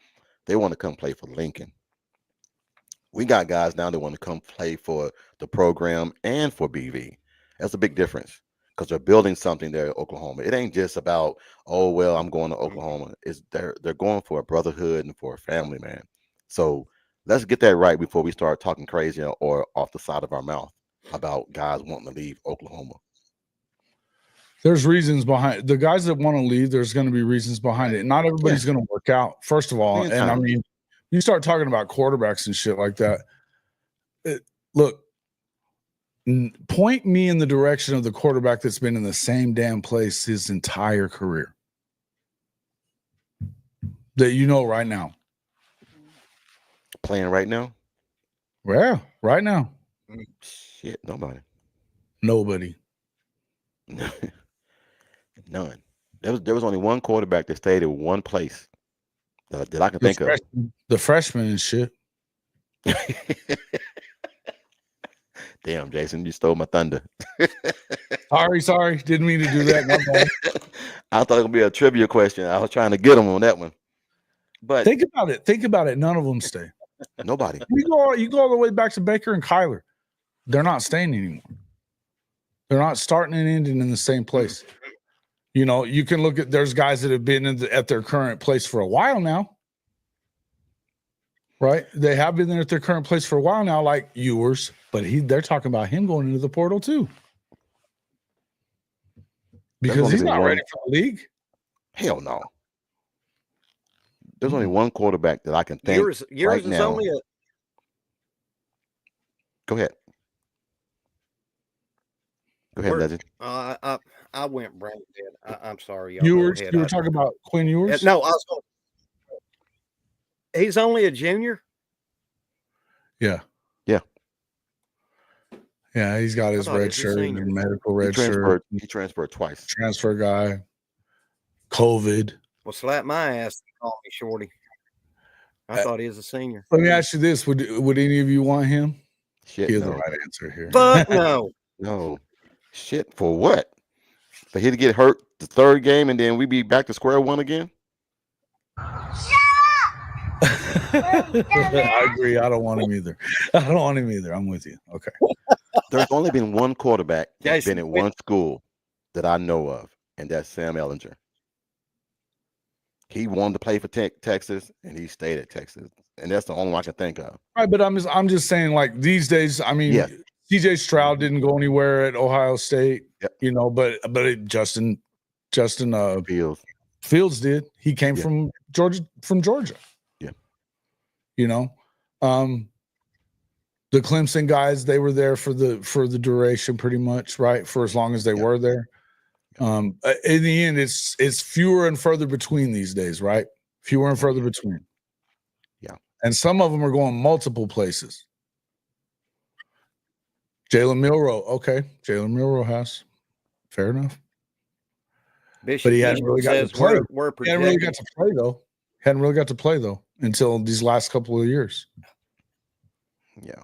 They want to come play for Lincoln. We got guys now that want to come play for the program and for BV. That's a big difference, because they're building something there at Oklahoma. It ain't just about, oh, well, I'm going to Oklahoma. It's they're going for a brotherhood and for a family, man. So let's get that right before we start talking crazy or off the side of our mouth about guys wanting to leave Oklahoma. There's reasons behind the guys that want to leave. There's going to be reasons behind it. Not everybody's going to work out, first of all. And I mean, you start talking about quarterbacks and shit like that. Look, point me in the direction of the quarterback that's been in the same damn place his entire career that you know right now. Playing right now? Yeah, right now. Shit, nobody. Nobody. None. There was only one quarterback that stayed in one place that I can think of. The freshman and shit. Damn, Jason, you stole my thunder. Sorry. Didn't mean to do that. My bad. I thought it would be a trivia question. I was trying to get him on that one. But Think about it. None of them stay. nobody. You go all the way back to Baker and Kyler. They're not staying anymore. They're not starting and ending in the same place. You know, you can look at, there's guys that have been at their current place for a while now. Right? They have been there at their current place for a while now, like Ewers, but they're talking about him going into the portal too. Because he's not ready for the league. Hell no. There's only one quarterback that I can think Yours right is now. only a Go ahead. Go ahead, Where- Legend. I went brain dead. I'm sorry, y'all. Ewers, Go ahead. you were talking about Quinn Ewers? No, I was going. He's only a junior. Yeah. Yeah. Yeah, he's got his thought he red was a shirt senior. and medical He red shirt. transferred twice. Transfer guy. COVID. Well, slap my ass and call me Shorty. I thought he was a senior. Let me ask you this: Would any of you want him? Shit, He has the no. right answer here. Fuck no. No. Shit, for what? For him to get hurt the third game and then we be back to square one again? I agree. I don't want him either. I'm with you. Okay. There's only been one quarterback that's Jason, been at one school that I know of, and that's Sam Ellinger. He wanted to play for Texas, and he stayed at Texas, and that's the only one I can think of. Right, but I'm just saying, like these days, I mean, Yeah. CJ Stroud didn't go anywhere at Ohio State, Yep. you know, but Justin Fields. did. He came Yeah. from Georgia. Yeah. You know, the Clemson guys, they were there for the duration pretty much, right? For as long as they Yeah. were there. In the end, it's fewer and further between these days, right? Fewer and further between. Yeah. And some of them are going multiple places. Jalen Milroe. Okay. Jalen Milroe has. Fair enough. Bishop But he hasn't really got to says play. We're He hadn't really projected. got to play, though. Hadn't really got to play, though, until these last couple of years. Yeah.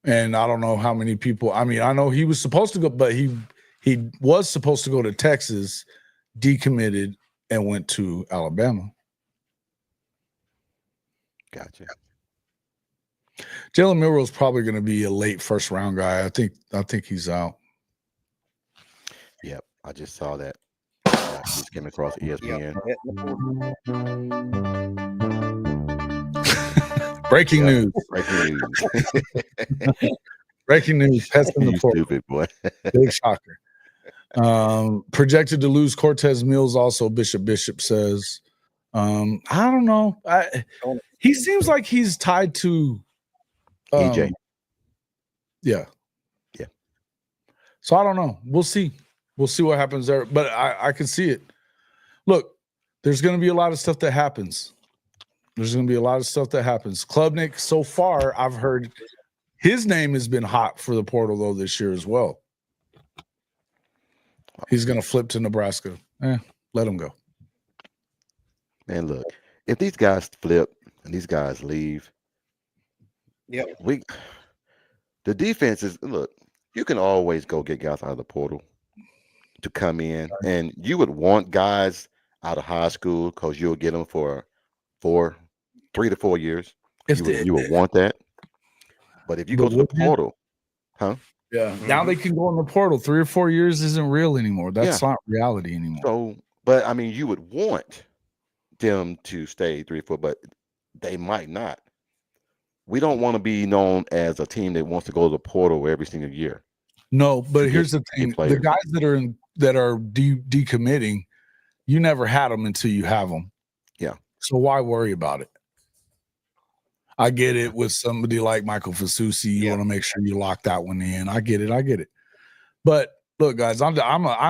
And I don't know how many people. I mean, I know he was supposed to go, but he was supposed to go to Texas, decommitted, and went to Alabama. Gotcha. Jalen Milroe is probably going to be a late first round guy. I think he's out. Yep. I just saw that. I just came across ESPN. Breaking Yeah. news. Breaking news. Breaking news. Pets in the You portal. stupid boy. Big shocker. Projected to lose Cortez Mills. Also, Bishop says, I don't know. He seems like he's tied to EJ. Yeah. Yeah. So I don't know. We'll see. We'll see what happens there. But I can see it. Look, there's going to be a lot of stuff that happens. Klubnik, so far, I've heard his name has been hot for the portal, though, this year as well. He's going to flip to Nebraska. Let him go. Man, look, if these guys flip and these guys leave, Yeah. The defense is, look, you can always go get guys out of the portal to come in, and you would want guys out of high school because you'll get them for 3 to 4 years. You would want that. But if you go to the portal, yeah, now they can go in the portal. 3 or 4 years isn't real anymore. That's not reality anymore. so, but I mean, you would want them to stay 3 or 4, but they might not. We don't want to be known as a team that wants to go to the portal every single year. No, but to here's get the thing: the players. guys that are decommitting, you never had them until you have them. Yeah. So why worry about it? I get it with somebody like Michael Fasusi. You want to make sure you lock that one in. I get it. But look, guys, I'm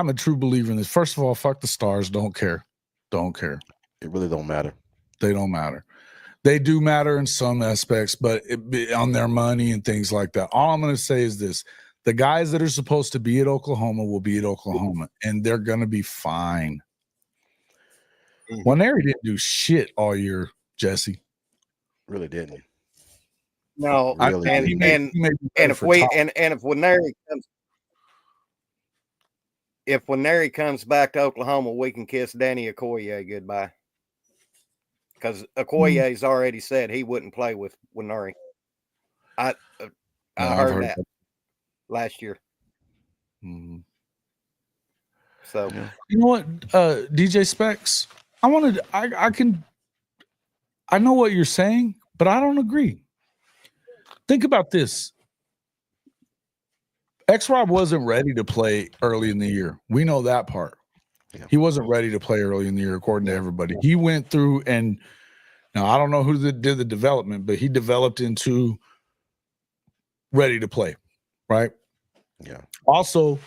a true believer in this. First of all, fuck the stars. Don't care. It really don't matter. They don't matter. They do matter in some aspects, but on their money and things like that. All I'm going to say is this: The guys that are supposed to be at Oklahoma will be at Oklahoma, and they're going to be fine. Mhm. Nwaneri didn't do shit all year, Jesse. Really didn't. No, Really and didn't. and He may be and better if for we Tom. and if Nwaneri comes back to Oklahoma, we can kiss Danny Okoye goodbye. Because Okoye's already said he wouldn't play with Nwaneri. I I've heard that last year. Mhm. So Yeah. You know what, DJ Specs? I know what you're saying, but I don't agree. Think about this. X-Rob wasn't ready to play early in the year. We know that part. Yeah. He wasn't ready to play early in the year, according to everybody. He went through, and now I don't know who did the development, but he developed into ready to play, right? Yeah. Also,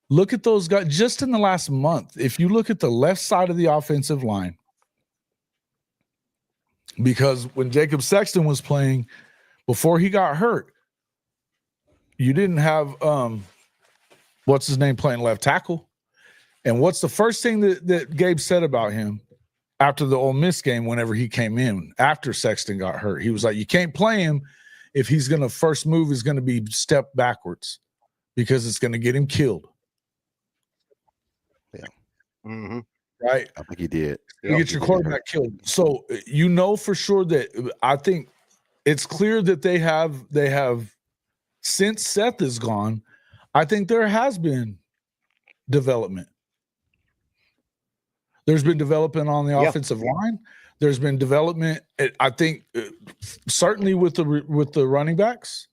look at those guys just in the last month. If you look at the left side of the offensive line, because when Jacob Sexton was playing before he got hurt, you didn't have what's his name playing left tackle. And what's the first thing that Gabe said about him after the Ole Miss game whenever he came in after Sexton got hurt? He was like, you can't play him if he's going to first move is going to be step backwards because it's going to get him killed. mhm. Right? I think he did. You get your quarterback killed. So you know for sure that I think it's clear that they have since Seth is gone, I think there has been development. There's been development on the offensive line. There's been development, I think, certainly with the running backs.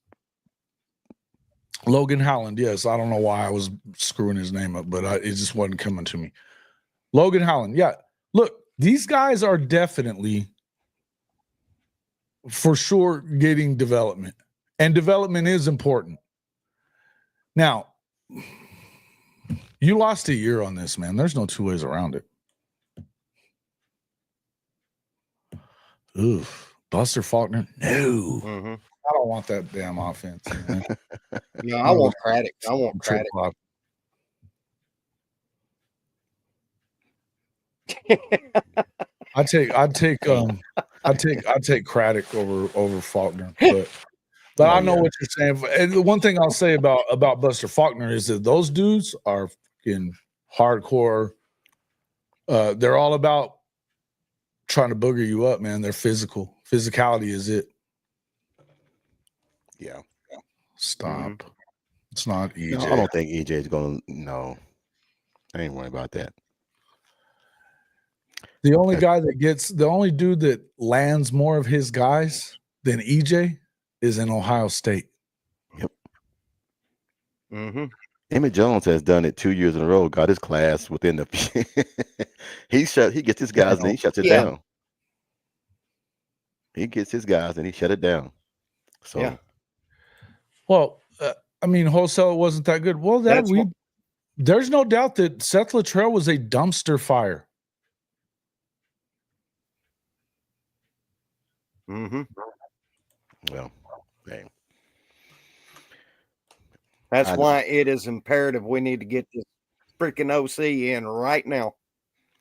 Logan Howland, yes. I don't know why I was screwing his name up, but it just wasn't coming to me. Logan Howland, yeah. Look, these guys are definitely, for sure, getting development. And development is important. Now, you lost a year on this, man. There's no two ways around it. Oof. Buster Faulkner? No. Mhm. I don't want that damn offense, man. No, I want Craddock. I want Trick Craddock. I'd take Craddock over Faulkner, but I know what you're saying. And the one thing I'll say about Buster Faulkner is that those dudes are fucking hardcore. They're all about trying to booger you up, man. They're physical. Physicality is it. Yeah. Stop. Mm-hmm. It's not EJ. No, I don't think EJ is going to. No, I ain't worried about that. The only dude that lands more of his guys than EJ is in Ohio State. Yep. Mm-hmm. Emmett Jones has done it 2 years in a row. Got his class within the. He gets his guys and he shuts it down. He gets his guys and he shut it down. So. Yeah. Well, I mean, wholesale wasn't that good. Well, there's no doubt that Seth Luttrell was a dumpster fire. Mm-hmm. Well, dang. That's why it is imperative we need to get this freaking OC in right now.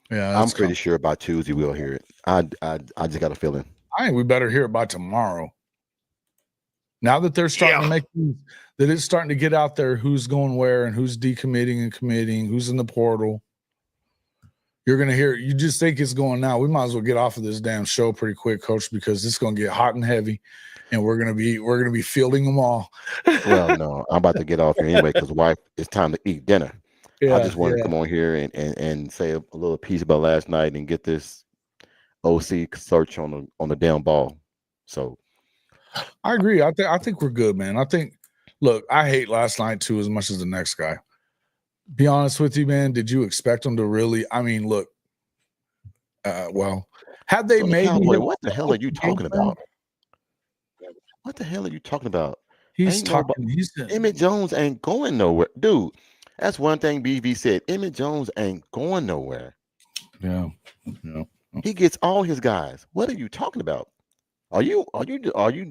Yeah, I'm pretty sure by Tuesday we'll hear it. I just got a feeling. I think we better hear it by tomorrow. Now that they're starting to make that it's starting to get out there who's going where and who's decommitting and committing, who's in the portal. You're going to hear it. You just think it's going now. We might as well get off of this damn show pretty quick, Coach, because it's going to get hot and heavy, and we're going to be fielding them all. Well, no, I'm about to get off here anyway because wife, it's time to eat dinner. Yeah, I just want to come on here and say a little piece about last night and get this OC search on the damn ball. So I agree. I think we're good, man. Look, I hate last night too as much as the next guy. Be honest with you, man. Did you expect them to really? I mean, look. Well, had they made what the hell are you talking about? What the hell are you talking about? He's talking. Emmett Jones ain't going nowhere, dude. That's one thing BV said. Emmett Jones ain't going nowhere. Yeah. He gets all his guys. What are you talking about? Are you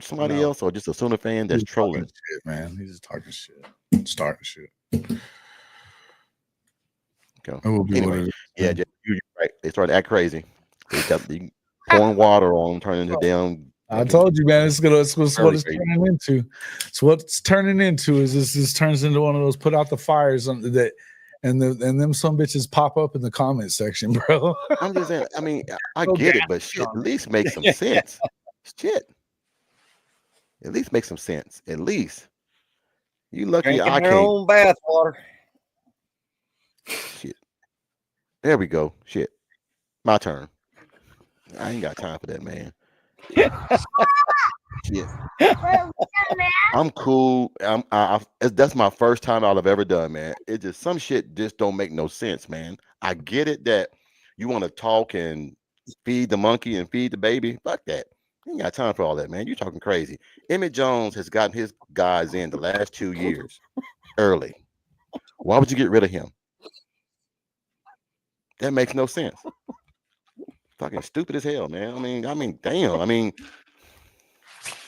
somebody else or just a Sooner fan that's trolling? Shit, man. He's just talking shit. start shit. Okay. It will be what Anyway, it is. yeah, you're right. They started to act crazy. They pouring water on them, turning into damn. I told you, man. It's what it's crazy. turning into. It's what it's turning into. Is this turns into one of those put out the fires on that, and them some bitches pop up in the comment section, bro. I'm just saying. I mean, I So get it, but shit, at least make some sense. Shit, at least make some sense. At least you lucky Drinking I their can't. own bath water. Shit. There we go. Shit. My turn. I ain't got time for that, man. Shit. I'm cool. That's my first time I've ever done, man. It just some shit just don't make no sense, man. I get it that you want to talk and feed the monkey and feed the baby. Fuck that. You ain't got time for all that, man. You're talking crazy. Emmett Jones has gotten his guys in the last 2 years early. Why would you get rid of him? That makes no sense. Fucking stupid as hell, man. I mean, damn. I mean,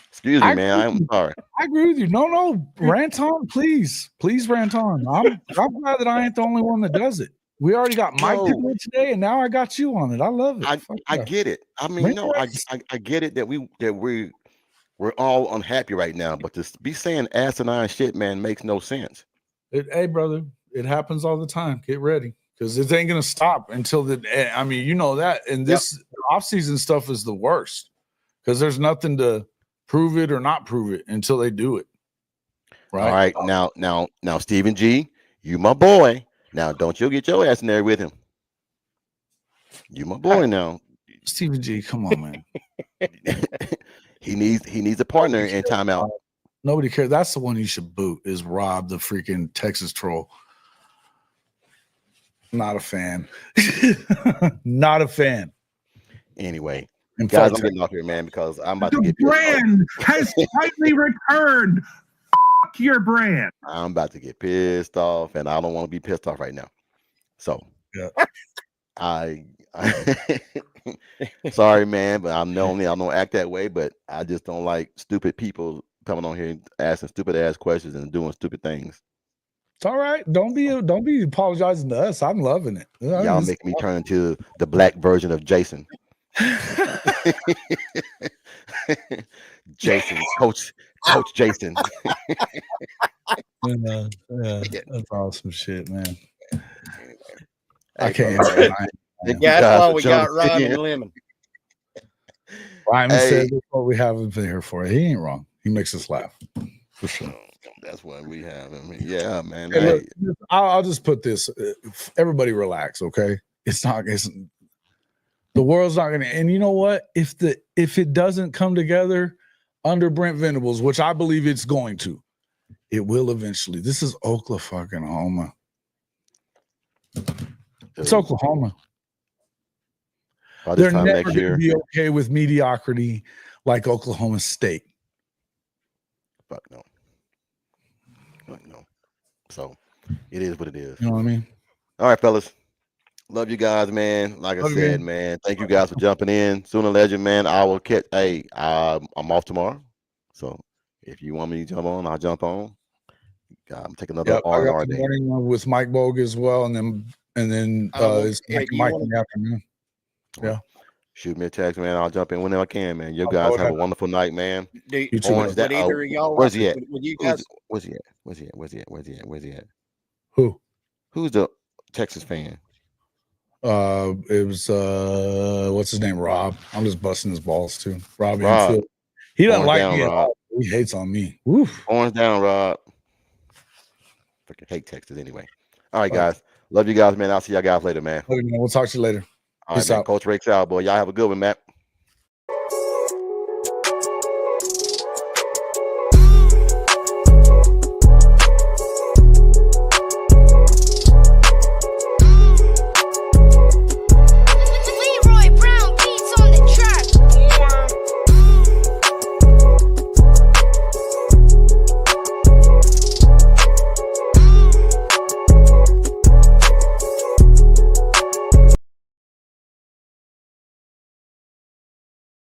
excuse me, man. I'm sorry. I agree with you. No, rant on, please rant on. I'm glad that I ain't the only one that does it. We already got Mike to do it today, and now I got you on it. I love it. I get it. I mean, no, I get it that we're all unhappy right now, but to be saying asinine shit, man, makes no sense. Hey, brother, it happens all the time. Get ready. Because it ain't gonna stop until I mean, you know that, and this off-season stuff is the worst because there's nothing to prove it or not prove it until they do it. Right. All right, now, Stephen G, you my boy. Now, don't you get your ass in there with him. You my boy now. Stephen G, come on, man. he needs a partner in timeout. Nobody cares. That's the one you should boot. Is Rob, the freaking Texas troll. Not a fan. Not a fan. Anyway, guys, I'm getting off here, man, because I'm about to get pissed brand off. Has finally returned. Fuck your brand. I'm about to get pissed off, and I don't want to be pissed off right now. So, yeah, I sorry, man, but I don't act that way, but I just don't like stupid people coming on here asking stupid ass questions and doing stupid things. It's all right. Don't be apologizing to us. I'm loving it. Y'all make me turn into the black version of Jason. Jason, Coach Jason. Yeah, that's awesome shit, man. I can't. Yeah, that's why we got Ryman Lemon. Ryman said that's what we have him here for. He ain't wrong. He makes us laugh for sure. That's what we have. I mean, yeah, man. Hey, look, I'll just put this. Everybody relax, okay? It's the world's not gonna, and you know what? If it doesn't come together under Brent Venables, which I believe it's going to, it will eventually. This is Oklahoma. It's Oklahoma. They're never going to be okay with mediocrity like Oklahoma State. Fuck no. So it is what it is. You know what I mean? All right, fellas. Love you guys, man. Like I said, man, thank you guys for jumping in. Sooner Legend, man. I will catch. Hey, I'm off tomorrow. So if you want me to jump on, I'll jump on. I'm taking another R&R day. Morning with Mike Bogue as well, and then it's Mike in the afternoon. Yeah. Shoot me a text, man. I'll jump in whenever I can, man. You guys have a wonderful night, man. You too. Where's he at? Where's he at? Who's the Texas fan? It was what's his name? Rob. I'm just busting his balls too. Rob. He doesn't like me. Rob. He hates on me. Oof. Orange down, Rob. Freaking hate Texas anyway. All right, guys. Love you guys, man. I'll see y'all guys later, man. We'll talk to you later. All right, man. Coach Rakes out, boy. Y'all have a good one, Matt.